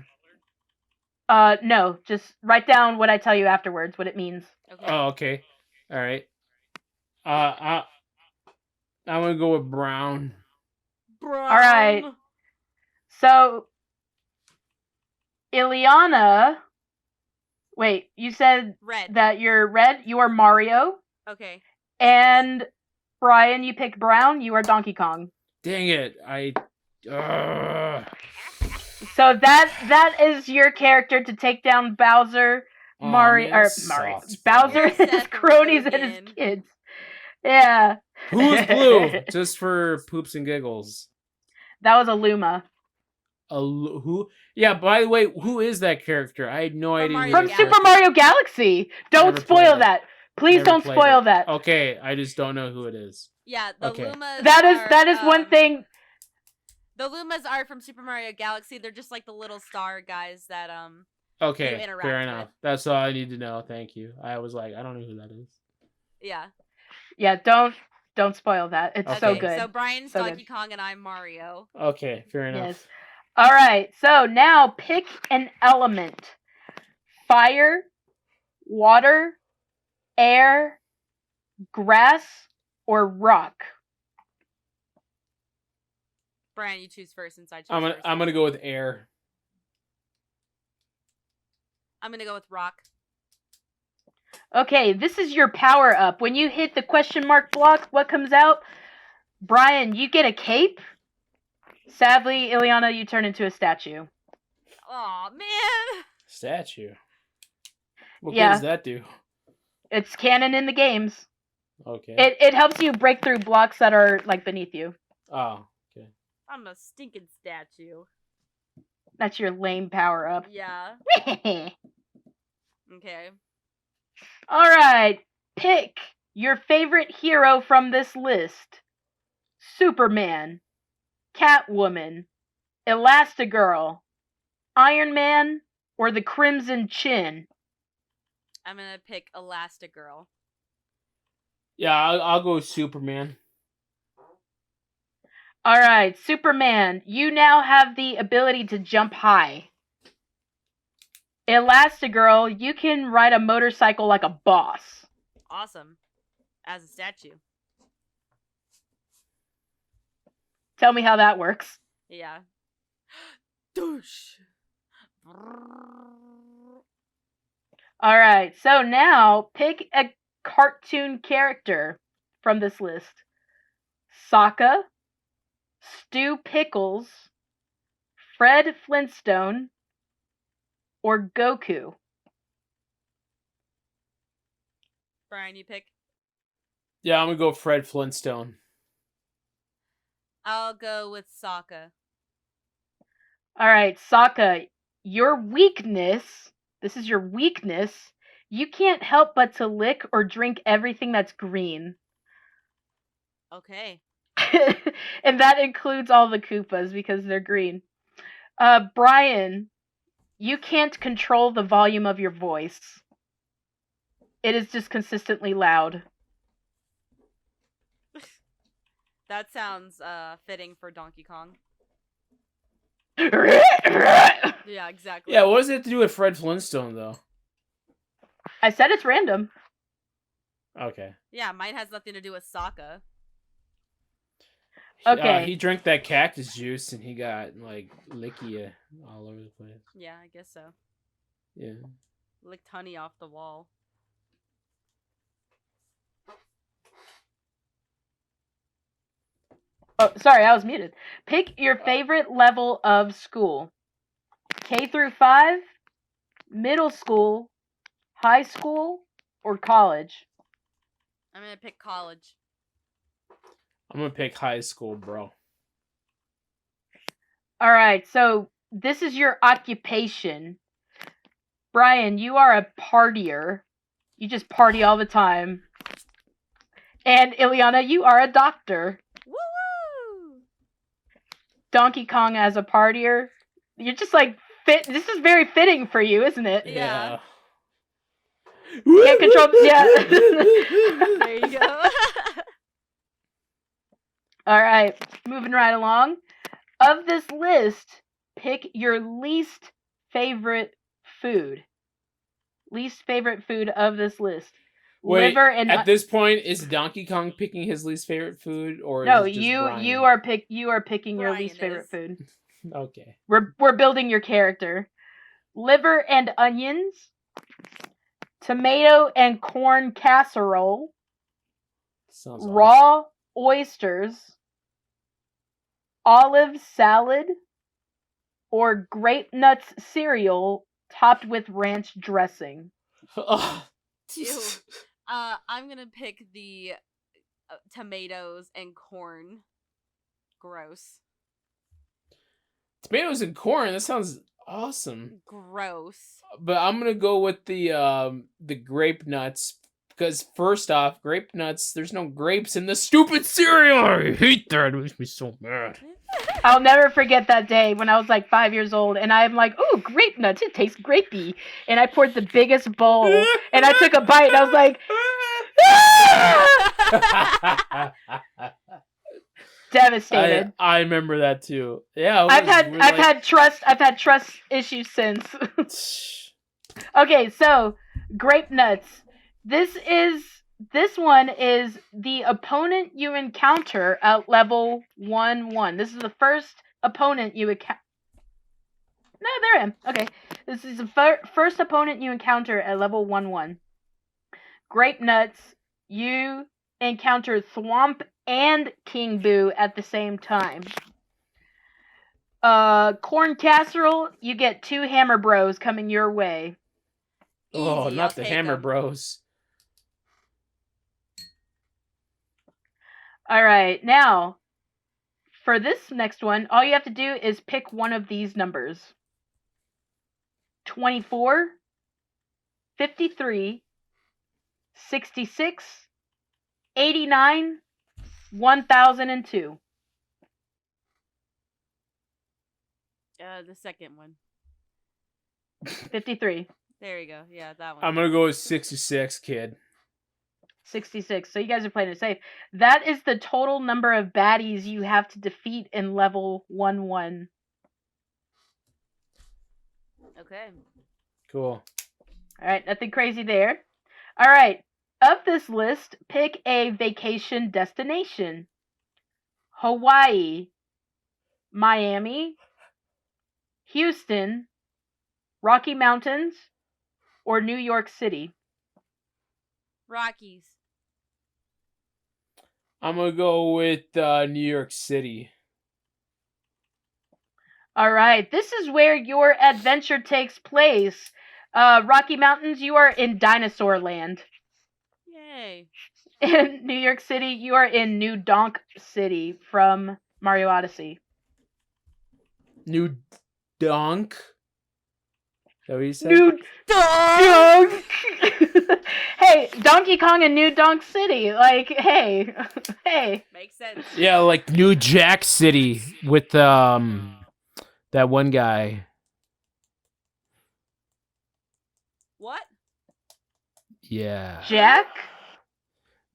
[SPEAKER 3] No, just write down what I tell you afterwards, what it means.
[SPEAKER 2] Okay.
[SPEAKER 1] Oh, okay. All right. I'm gonna go with brown.
[SPEAKER 2] Brown.
[SPEAKER 3] All right. So, Ileana, wait, you said
[SPEAKER 2] Red.
[SPEAKER 3] that you're red, you are Mario,
[SPEAKER 2] Okay.
[SPEAKER 3] and Brian, you picked brown, you are Donkey Kong.
[SPEAKER 1] Dang it!
[SPEAKER 3] So that is your character to take down Bowser,
[SPEAKER 1] Aw,
[SPEAKER 3] Mario,
[SPEAKER 1] man,
[SPEAKER 3] or
[SPEAKER 1] this
[SPEAKER 3] Mario,
[SPEAKER 1] sucks,
[SPEAKER 3] Bowser,
[SPEAKER 2] You're
[SPEAKER 3] and his
[SPEAKER 2] Seth
[SPEAKER 3] cronies and his
[SPEAKER 2] Rogen.
[SPEAKER 3] kids. Yeah.
[SPEAKER 1] Who is blue? Just for poops and giggles.
[SPEAKER 3] That was a Luma.
[SPEAKER 1] Who? Yeah. By the way, who is that character? I had no
[SPEAKER 2] From
[SPEAKER 1] idea.
[SPEAKER 2] Mario
[SPEAKER 1] who
[SPEAKER 3] From
[SPEAKER 1] that
[SPEAKER 2] Galaxy.
[SPEAKER 3] Super
[SPEAKER 1] character-
[SPEAKER 3] Mario Galaxy. Don't
[SPEAKER 1] Never
[SPEAKER 3] spoil
[SPEAKER 1] played it.
[SPEAKER 3] that. Please
[SPEAKER 1] Never
[SPEAKER 3] don't
[SPEAKER 1] played
[SPEAKER 3] spoil
[SPEAKER 1] it.
[SPEAKER 3] that.
[SPEAKER 1] Okay, I just don't know who it is.
[SPEAKER 2] Yeah, the
[SPEAKER 1] Okay.
[SPEAKER 2] Lumas.
[SPEAKER 3] That is one thing.
[SPEAKER 2] The Lumas are from Super Mario Galaxy. They're just like the little star guys that
[SPEAKER 1] Okay,
[SPEAKER 2] interact
[SPEAKER 1] fair
[SPEAKER 2] with.
[SPEAKER 1] enough. That's all I need to know. Thank you. I was like, I don't know who that is.
[SPEAKER 2] Yeah.
[SPEAKER 3] Yeah, don't spoil that. It's so
[SPEAKER 1] Okay.
[SPEAKER 3] good.
[SPEAKER 2] So Brian's
[SPEAKER 3] So
[SPEAKER 2] Donkey
[SPEAKER 3] good.
[SPEAKER 2] Kong and I'm Mario.
[SPEAKER 1] Okay, fair enough.
[SPEAKER 3] Yes. All right. So now pick an element: fire, water, air, grass, or rock.
[SPEAKER 2] Brian, you choose first since I choose
[SPEAKER 1] I'm
[SPEAKER 2] first.
[SPEAKER 1] gonna go with air.
[SPEAKER 2] I'm gonna go with rock.
[SPEAKER 3] Okay, this is your power up. When you hit the question mark block, what comes out? Brian, you get a cape. Sadly, Ileana, you turn into a statue.
[SPEAKER 2] Aw, man.
[SPEAKER 1] Statue. What good
[SPEAKER 3] Yeah.
[SPEAKER 1] does that do?
[SPEAKER 3] It's canon in the games.
[SPEAKER 1] Okay.
[SPEAKER 3] It helps you break through blocks that are like beneath you.
[SPEAKER 1] Oh, okay.
[SPEAKER 2] I'm a stinking statue.
[SPEAKER 3] That's your lame power up.
[SPEAKER 2] Yeah. Okay.
[SPEAKER 3] All right, pick your favorite hero from this list: Superman, Catwoman, Elastigirl, Iron Man, or the Crimson Chin.
[SPEAKER 2] I'm gonna pick Elastigirl.
[SPEAKER 1] Yeah, I'll go with Superman.
[SPEAKER 3] All right, Superman, you now have the ability to jump high. Elastigirl, you can ride a motorcycle like a boss.
[SPEAKER 2] Awesome. As a statue.
[SPEAKER 3] Tell me how that works.
[SPEAKER 2] Yeah. Douche.
[SPEAKER 3] All right, so now pick a cartoon character from this list: Sokka, Stu Pickles, Fred Flintstone, or Goku.
[SPEAKER 2] Brian, you pick.
[SPEAKER 1] Yeah, I'm gonna go Fred Flintstone.
[SPEAKER 2] I'll go with Sokka.
[SPEAKER 3] All right, Sokka, your weakness, this is your weakness, you can't help but to lick or drink everything that's green.
[SPEAKER 2] Okay.
[SPEAKER 3] And that includes all the Koopas because they're green. Brian, you can't control the volume of your voice. It is just consistently loud.
[SPEAKER 2] That sounds fitting for Donkey Kong.
[SPEAKER 3] I
[SPEAKER 2] Yeah, exactly.
[SPEAKER 1] Yeah, what does it have to do with Fred Flintstone though?
[SPEAKER 3] said it's random.
[SPEAKER 1] Okay.
[SPEAKER 2] Yeah, mine has nothing to do with Sokka.
[SPEAKER 3] Okay.
[SPEAKER 1] He drank that cactus juice and he got like licky all over the place.
[SPEAKER 2] Yeah, I guess so.
[SPEAKER 1] Yeah.
[SPEAKER 2] Licked honey off the wall.
[SPEAKER 3] Oh, sorry, I was muted. Pick your favorite level of school: K through 5, middle school, high school, or college.
[SPEAKER 2] I'm gonna pick college.
[SPEAKER 1] I'm gonna pick high school, bro.
[SPEAKER 3] All right, so this is your occupation. Brian, you are a partier. You just party all the time. And Ileana, you are a doctor.
[SPEAKER 2] Woo!
[SPEAKER 3] Donkey Kong as a partier. You're just like fit. This is very fitting for you, isn't it?
[SPEAKER 2] Yeah.
[SPEAKER 3] Can't control. Yeah.
[SPEAKER 2] There you go.
[SPEAKER 3] All right, moving right along. Of this list, pick your least favorite food. Least favorite food of this list.
[SPEAKER 1] Wait,
[SPEAKER 3] Liver and
[SPEAKER 1] at this point, is Donkey Kong picking his least favorite food, or
[SPEAKER 3] no,
[SPEAKER 1] is it just Brian?
[SPEAKER 3] you are picking your
[SPEAKER 2] Brian
[SPEAKER 3] least favorite
[SPEAKER 2] is.
[SPEAKER 3] food.
[SPEAKER 1] Okay.
[SPEAKER 3] We're building your character. Liver and onions. Tomato and corn casserole.
[SPEAKER 1] Sounds awesome.
[SPEAKER 3] Raw oysters. Olive salad. or Grape Nuts cereal topped with ranch dressing?
[SPEAKER 2] Ew. I'm gonna pick the tomatoes and corn. Gross.
[SPEAKER 1] Tomatoes and corn. That sounds awesome.
[SPEAKER 2] Gross.
[SPEAKER 1] But I'm gonna go with the grape nuts because first off, grape nuts. There's no grapes in the stupid cereal. I hate that. It makes me so mad.
[SPEAKER 3] I'll never forget that day when I was like 5 years old, and I'm like, "Ooh, grape nuts! It tastes grapey." And I poured the biggest bowl, and I took a bite, and I was like, "Ah!" Devastated.
[SPEAKER 1] I remember that too. Yeah,
[SPEAKER 3] I've had trust issues since. Okay, so grape nuts. This one is the opponent you encounter at level 1-1. This is the first opponent you encounter. No, there I am. Okay, this is the first opponent you encounter at level 1-1. Grape nuts. You encounter Thwomp and King Boo at the same time. Corn casserole. You get 2 Hammer Bros coming your way.
[SPEAKER 1] Oh,
[SPEAKER 2] Easy,
[SPEAKER 1] not
[SPEAKER 2] I'll
[SPEAKER 1] the
[SPEAKER 2] take
[SPEAKER 1] Hammer
[SPEAKER 2] 'em.
[SPEAKER 1] Bros.
[SPEAKER 3] All right, now for this next one, all you have to do is pick one of these numbers: 24, 53, 66, 89, 1002.
[SPEAKER 2] The second one.
[SPEAKER 3] 53,
[SPEAKER 2] There you go. Yeah, that one.
[SPEAKER 1] I'm gonna go with 66, kid.
[SPEAKER 3] 66. So you guys are playing it safe. That is the total number of baddies you have to defeat in level 1-1.
[SPEAKER 2] Okay.
[SPEAKER 1] Cool.
[SPEAKER 3] All right, nothing crazy there. All right, of this list, pick a vacation destination: Hawaii, Miami, Houston, Rocky Mountains, or New York City.
[SPEAKER 2] Rockies.
[SPEAKER 1] I'm gonna go with New York City.
[SPEAKER 3] All right, this is where your adventure takes place. Rocky Mountains, you are in Dinosaur Land.
[SPEAKER 2] Yay.
[SPEAKER 3] In New York City, you are in New Donk City from Mario Odyssey.
[SPEAKER 1] New Donk. Is that what you said?
[SPEAKER 3] New Donk! Hey, Donkey Kong and New Donk City. Like, hey.
[SPEAKER 2] Makes sense.
[SPEAKER 1] Yeah, like New Jack City with that one guy.
[SPEAKER 2] What?
[SPEAKER 1] Yeah.
[SPEAKER 3] Jack?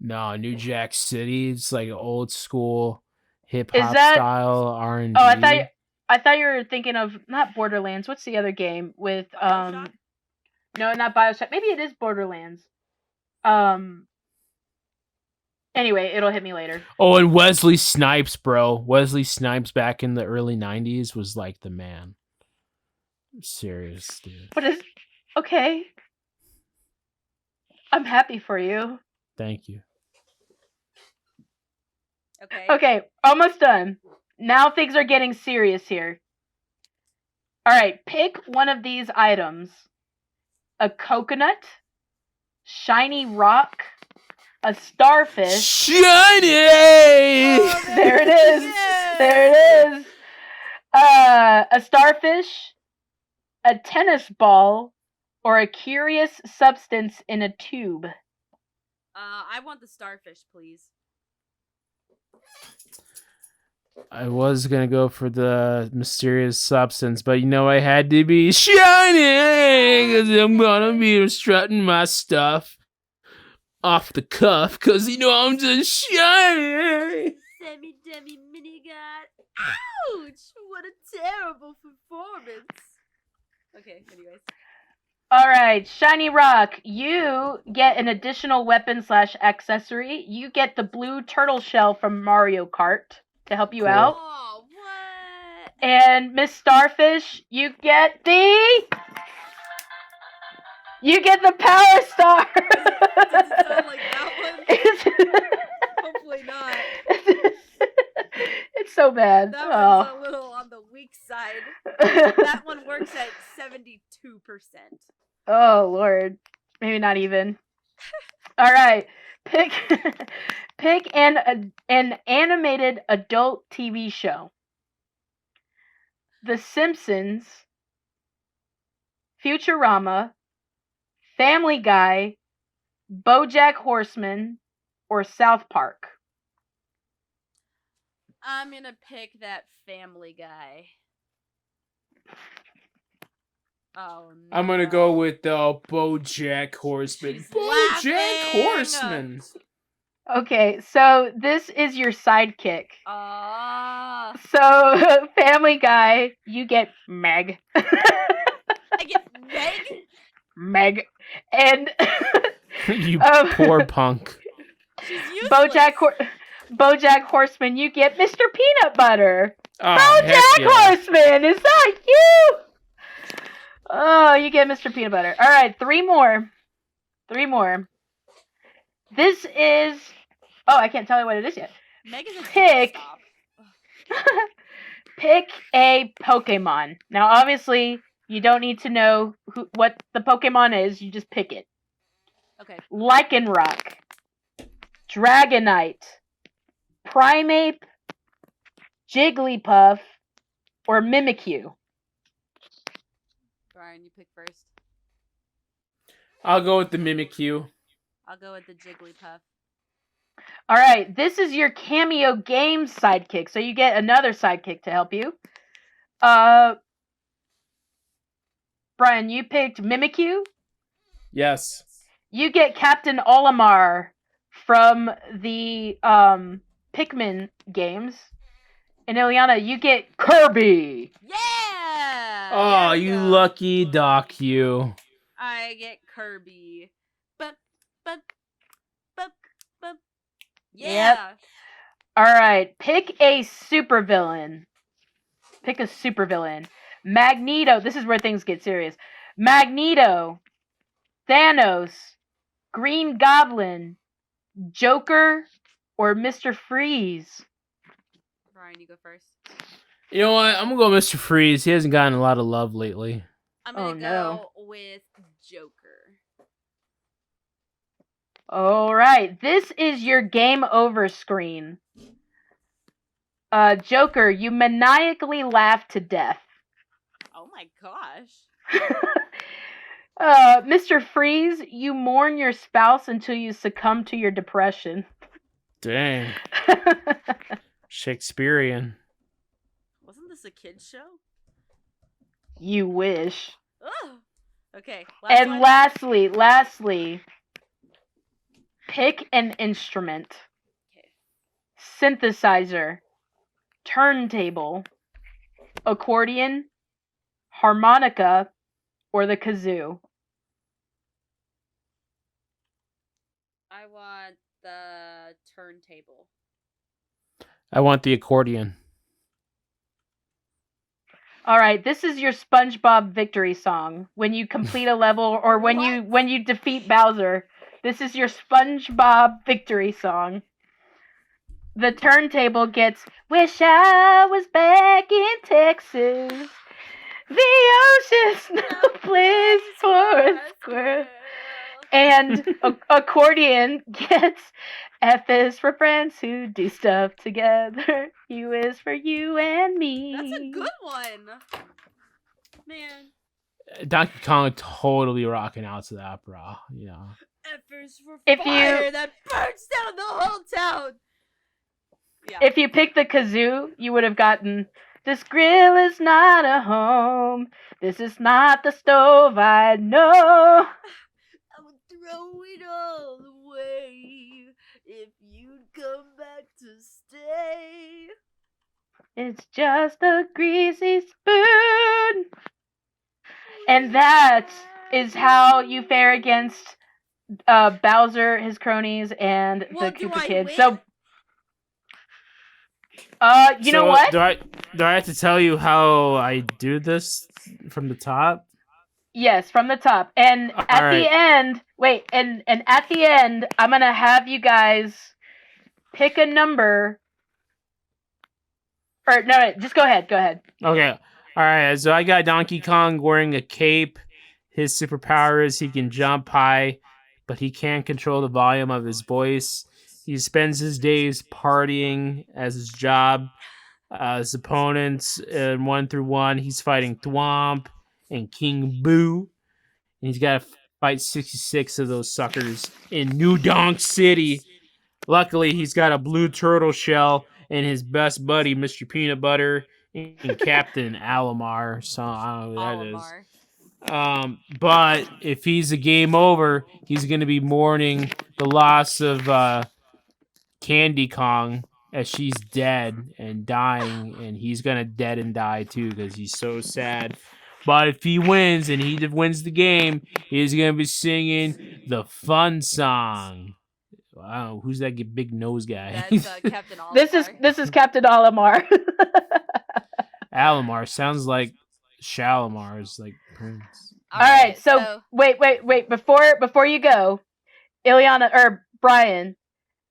[SPEAKER 1] No, New Jack City. It's like old school hip
[SPEAKER 3] Is
[SPEAKER 1] hop
[SPEAKER 3] that-
[SPEAKER 1] style R&B.
[SPEAKER 3] Oh, I thought you were thinking of not Borderlands. What's the other game with
[SPEAKER 2] Bioshock?
[SPEAKER 3] No, not BioShock. Maybe it is Borderlands. Anyway, it'll hit me later.
[SPEAKER 1] Oh, and Wesley Snipes, bro. Wesley Snipes back in the early 90s was like the man. Serious, dude.
[SPEAKER 3] What is okay? I'm happy for you.
[SPEAKER 1] Thank you.
[SPEAKER 2] Okay.
[SPEAKER 3] Okay, almost done. Now things are getting serious here. All right, pick one of these items: a coconut, shiny rock, a starfish.
[SPEAKER 1] Shiny!
[SPEAKER 3] There it is.
[SPEAKER 2] Yeah.
[SPEAKER 3] There it is. A starfish, a tennis ball, or a curious substance in a tube.
[SPEAKER 2] I want the starfish, please.
[SPEAKER 1] I was gonna go for the mysterious substance, but you know I had to be shiny because I'm gonna be strutting my stuff off the cuff because you know I'm just shiny.
[SPEAKER 2] Semi-demi minigun. Ouch! What a terrible performance. Okay, anyways.
[SPEAKER 3] All right, shiny rock. You get an additional weapon / accessory. You get the blue turtle shell from Mario Kart to help you
[SPEAKER 1] Cool.
[SPEAKER 3] out.
[SPEAKER 2] Oh, what?
[SPEAKER 3] And Miss Starfish, you get the Power Star.
[SPEAKER 2] Does it sound like that one? Hopefully not.
[SPEAKER 3] It's so bad.
[SPEAKER 2] That
[SPEAKER 3] Oh.
[SPEAKER 2] one's a little on the weak side. That one works at 72%.
[SPEAKER 3] Oh Lord, maybe not even. All right, pick pick an animated adult TV show. The Simpsons, Futurama, Family Guy, BoJack Horseman, or South Park.
[SPEAKER 2] I'm gonna pick that Family Guy. Oh no.
[SPEAKER 1] I'm gonna go with BoJack Horseman.
[SPEAKER 2] She's
[SPEAKER 1] BoJack
[SPEAKER 2] laughing.
[SPEAKER 1] Horseman.
[SPEAKER 3] Okay, so this is your sidekick.
[SPEAKER 2] Ah.
[SPEAKER 3] So, Family Guy, you get Meg.
[SPEAKER 2] I get Meg.
[SPEAKER 3] Meg. And
[SPEAKER 1] You
[SPEAKER 3] Um,
[SPEAKER 1] poor punk.
[SPEAKER 2] She's useless.
[SPEAKER 3] BoJack Horseman, you get Mr. Peanut Butter.
[SPEAKER 1] Oh,
[SPEAKER 3] BoJack
[SPEAKER 1] heck yeah.
[SPEAKER 3] Horseman, is that you? Oh, you get Mr. Peanut Butter. All right, three more. This is. Oh, I can't tell you what it is yet.
[SPEAKER 2] Meg is a
[SPEAKER 3] Pick.
[SPEAKER 2] stop.
[SPEAKER 3] Pick a Pokemon. Now, obviously, you don't need to know what the Pokemon is. You just pick it.
[SPEAKER 2] Okay.
[SPEAKER 3] Lycanroc, Dragonite, Primeape, Jigglypuff, or Mimikyu.
[SPEAKER 2] Brian, you pick first.
[SPEAKER 1] I'll go with the Mimikyu.
[SPEAKER 2] I'll go with the Jigglypuff.
[SPEAKER 3] All right, this is your Cameo Games sidekick, so you get another sidekick to help you. Brian, you picked Mimikyu.
[SPEAKER 1] Yes.
[SPEAKER 3] You get Captain Olimar from the Pikmin games. And Ileana, you get Kirby.
[SPEAKER 2] Yeah!
[SPEAKER 1] Oh,
[SPEAKER 2] There we
[SPEAKER 1] you
[SPEAKER 2] go.
[SPEAKER 1] lucky Doc, you.
[SPEAKER 2] I get Kirby. But. Yeah.
[SPEAKER 3] All right, pick a supervillain. Magneto. This is where things get serious. Magneto, Thanos, Green Goblin, Joker, or Mr. Freeze.
[SPEAKER 2] Brian, you go first.
[SPEAKER 1] You know what? I'm gonna go Mr. Freeze. He hasn't gotten a lot of love lately.
[SPEAKER 2] I'm
[SPEAKER 3] Oh,
[SPEAKER 2] gonna
[SPEAKER 3] no.
[SPEAKER 2] go with Joker.
[SPEAKER 3] All right, this is your game over screen. Joker, you maniacally laugh to death.
[SPEAKER 2] Oh my gosh.
[SPEAKER 3] Mr. Freeze, you mourn your spouse until you succumb to your depression.
[SPEAKER 1] Dang. Shakespearean.
[SPEAKER 2] Wasn't this a kid's show?
[SPEAKER 3] You wish.
[SPEAKER 2] Ugh. Okay.
[SPEAKER 3] And
[SPEAKER 2] one.
[SPEAKER 3] lastly, pick an instrument.
[SPEAKER 2] Okay.
[SPEAKER 3] Synthesizer, turntable, accordion, harmonica, or the kazoo.
[SPEAKER 2] I want the turntable.
[SPEAKER 1] I want the accordion.
[SPEAKER 3] All right, this is your SpongeBob victory song. When you complete a level or when you defeat Bowser, this is your SpongeBob victory song. The turntable gets "Wish I Was Back in Texas." The ocean's no place for a squirrel. And accordion gets F is for friends who do stuff together. U is for you and me.
[SPEAKER 2] That's a good one. Man.
[SPEAKER 1] Donkey Kong totally rocking out to that, bro. Yeah.
[SPEAKER 2] F is for
[SPEAKER 3] If
[SPEAKER 2] fire
[SPEAKER 3] you-
[SPEAKER 2] that burns down the whole town. Yeah.
[SPEAKER 3] If you picked the kazoo, you would have gotten "This grill is not a home. This is not the stove I know.
[SPEAKER 2] I would throw it all away if you'd come back to stay.
[SPEAKER 3] It's just a greasy spoon." And that is how you fare against Bowser, his cronies, and
[SPEAKER 2] Well,
[SPEAKER 3] the
[SPEAKER 2] do
[SPEAKER 3] Koopa
[SPEAKER 2] I
[SPEAKER 3] Kids.
[SPEAKER 2] win?
[SPEAKER 3] So, you know what?
[SPEAKER 1] Do I have to tell you how I do this from the top?
[SPEAKER 3] Yes, from the top. And
[SPEAKER 1] All
[SPEAKER 3] at
[SPEAKER 1] right.
[SPEAKER 3] the end, wait, and at the end, I'm gonna have you guys pick a number. Or no, just go ahead.
[SPEAKER 1] Okay. All right, so I got Donkey Kong wearing a cape. His superpower is he can jump high, but he can't control the volume of his voice. He spends his days partying as his job. His opponents in 1-1, he's fighting Thwomp and King Boo. And he's got to fight 66 of those suckers in New Donk City. Luckily, he's got a blue turtle shell and his best buddy, Mr. Peanut Butter, and Captain Alamar. So I don't know who that is. But if he's a game over, he's going to be mourning the loss of Candy Kong as she's dead and dying, and he's going to dead and die too because he's so sad. But if he wins and he wins the game, he's going to be singing the fun song. Wow, who's that big nose guy?
[SPEAKER 2] That's Captain Olimar.
[SPEAKER 3] This is Captain Olimar.
[SPEAKER 1] Alamar sounds like Shalimar's like prince.
[SPEAKER 3] All right, so wait. Before you go, Ileana or Brian,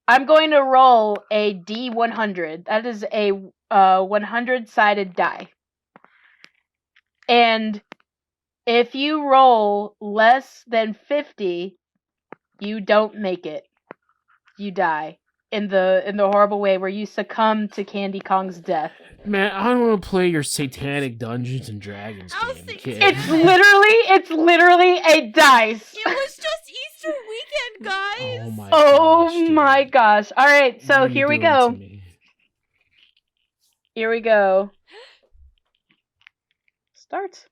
[SPEAKER 3] I'm going to roll a D100. That is a 100-sided die. And if you roll less than 50, you don't make it. You die in the horrible way where you succumb to Candy Kong's death.
[SPEAKER 1] Man, I don't want to play your satanic Dungeons and Dragons game, kid.
[SPEAKER 3] It's literally a dice.
[SPEAKER 2] It was just Easter weekend, guys.
[SPEAKER 1] Oh
[SPEAKER 3] my gosh. All right, so here we go. Here we go. Start.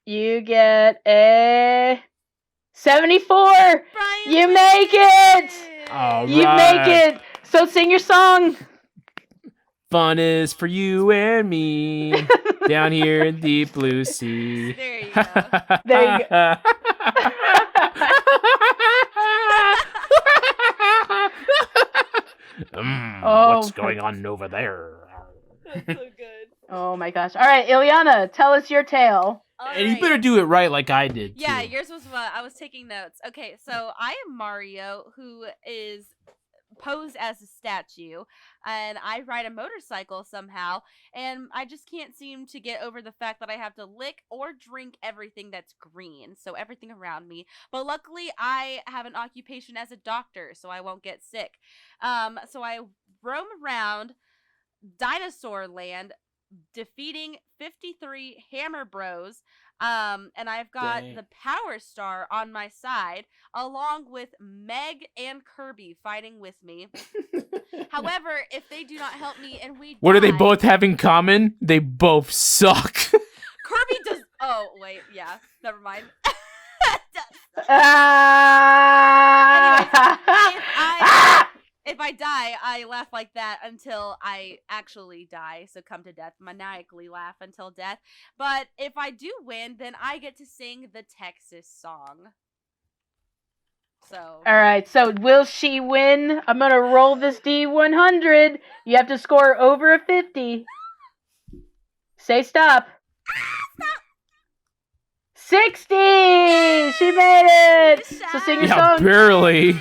[SPEAKER 3] You get a 74.
[SPEAKER 2] Brian,
[SPEAKER 3] you make it.
[SPEAKER 1] All
[SPEAKER 3] you
[SPEAKER 1] right.
[SPEAKER 3] make it. So sing your song.
[SPEAKER 1] Fun is for you and me down here in deep blue sea.
[SPEAKER 2] There you go.
[SPEAKER 3] There you go.
[SPEAKER 1] What's going on over there?
[SPEAKER 2] That's so good.
[SPEAKER 3] Oh my gosh. All right, Ileana, tell us your tale.
[SPEAKER 1] And you better do it right like I did.
[SPEAKER 2] Yeah,
[SPEAKER 1] too.
[SPEAKER 2] yours was what I was taking notes. Okay, so I am Mario, who is posed as a statue, and I ride a motorcycle somehow, and I just can't seem to get over the fact that I have to lick or drink everything that's green, so everything around me. But luckily, I have an occupation as a doctor, so I won't get sick. So I roam around Dinosaur Land, defeating 53 Hammer Bros, and I've got the Power Star on my side, along with Meg and Kirby fighting with me. However, if they do not help me and we
[SPEAKER 1] What
[SPEAKER 2] die,
[SPEAKER 1] do they both have in common? They both suck.
[SPEAKER 2] Kirby does. Oh wait, yeah, never mind. If I die, I laugh like that until I actually die. So come to death, maniacally laugh until death. But if I do win, then I get to sing the Texas song. So.
[SPEAKER 3] All right, so will she win? I'm going to roll this D100. You have to score over a 50. Say stop.
[SPEAKER 2] Stop.
[SPEAKER 3] 60! She made it! So sing your song.
[SPEAKER 1] Barely.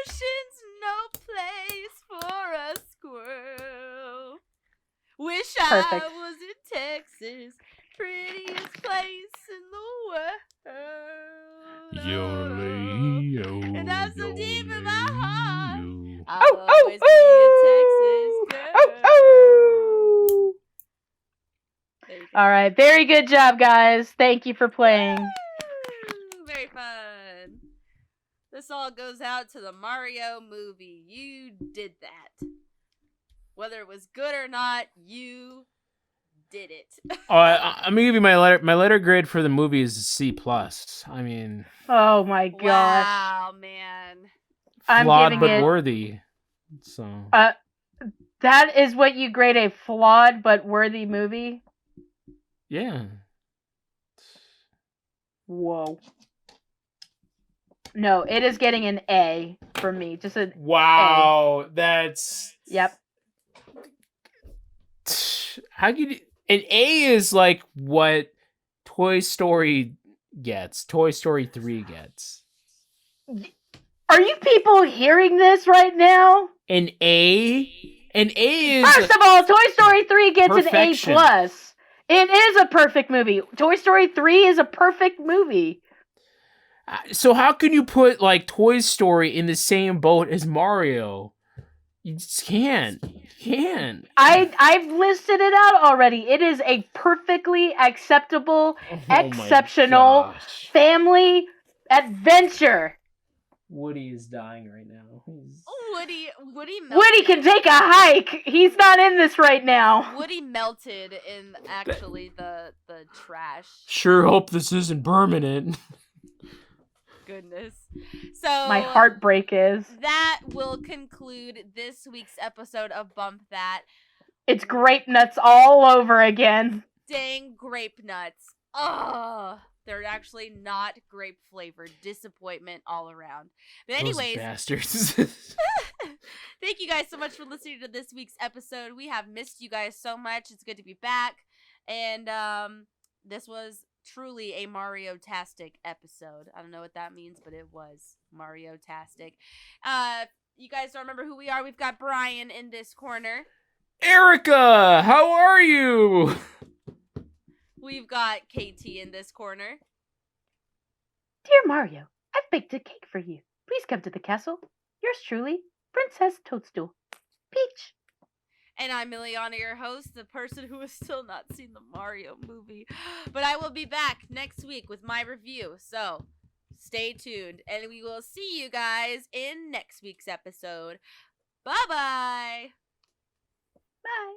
[SPEAKER 2] Ocean's no place for a squirrel. Wish
[SPEAKER 3] Perfect.
[SPEAKER 2] I was in Texas, prettiest place in the world. And that's so deep in my heart. I'll always be a Texas girl. There you go.
[SPEAKER 3] All right, very good job, guys. Thank you for playing.
[SPEAKER 2] Woo! Very fun. This all goes out to the Mario movie. You did that. Whether it was good or not, you did it.
[SPEAKER 1] I'm gonna give you my letter. My letter grade for the movie is a C+. I mean,
[SPEAKER 3] Oh my gosh.
[SPEAKER 2] Wow, man.
[SPEAKER 3] I'm
[SPEAKER 1] flawed
[SPEAKER 3] giving
[SPEAKER 1] but
[SPEAKER 3] it-
[SPEAKER 1] worthy. So
[SPEAKER 3] That is what you grade a flawed but worthy movie?
[SPEAKER 1] yeah.
[SPEAKER 3] Whoa. No, it is getting an A for me. Just a
[SPEAKER 1] Wow, that's
[SPEAKER 3] Yep.
[SPEAKER 1] how could you, an A is like what Toy Story gets. Toy Story 3 gets.
[SPEAKER 3] Are you people hearing this right now?
[SPEAKER 1] An A An A is
[SPEAKER 3] First of all, Toy Story 3 gets
[SPEAKER 1] perfection.
[SPEAKER 3] an A+. It is a perfect movie. Toy Story 3 is a perfect movie.
[SPEAKER 1] So how can you put like Toy Story in the same boat as Mario? You just can't. You can't.
[SPEAKER 3] I've listed it out already. It is a perfectly acceptable, exceptional family adventure.
[SPEAKER 1] Woody is dying right now.
[SPEAKER 3] Woody can take a hike. He's not in this right now.
[SPEAKER 2] Woody melted in actually the trash.
[SPEAKER 1] Sure hope this isn't permanent.
[SPEAKER 2] Goodness. So
[SPEAKER 3] my heartbreak is.
[SPEAKER 2] That will conclude this week's episode of Bump That.
[SPEAKER 3] It's grape nuts all over again.
[SPEAKER 2] Dang grape nuts. Ugh. They're actually not grape flavored. Disappointment all around. But anyways,
[SPEAKER 1] those bastards.
[SPEAKER 2] Thank you guys so much for listening to this week's episode. We have missed you guys so much. It's good to be back. And this was truly a Mario-tastic episode. I don't know what that means, but it was Mario-tastic. You guys don't remember who we are. We've got Brian in this corner.
[SPEAKER 1] Erica, how are you?
[SPEAKER 2] We've got KT in this corner.
[SPEAKER 3] Dear Mario, I've baked a cake for you. Please come to the castle. Yours truly, Princess Toadstool. Peach.
[SPEAKER 2] And I'm Miliana, your host, the person who has still not seen the Mario movie. But I will be back next week with my review. So stay tuned. And we will see you guys in next week's episode. Bye-bye.
[SPEAKER 3] Bye.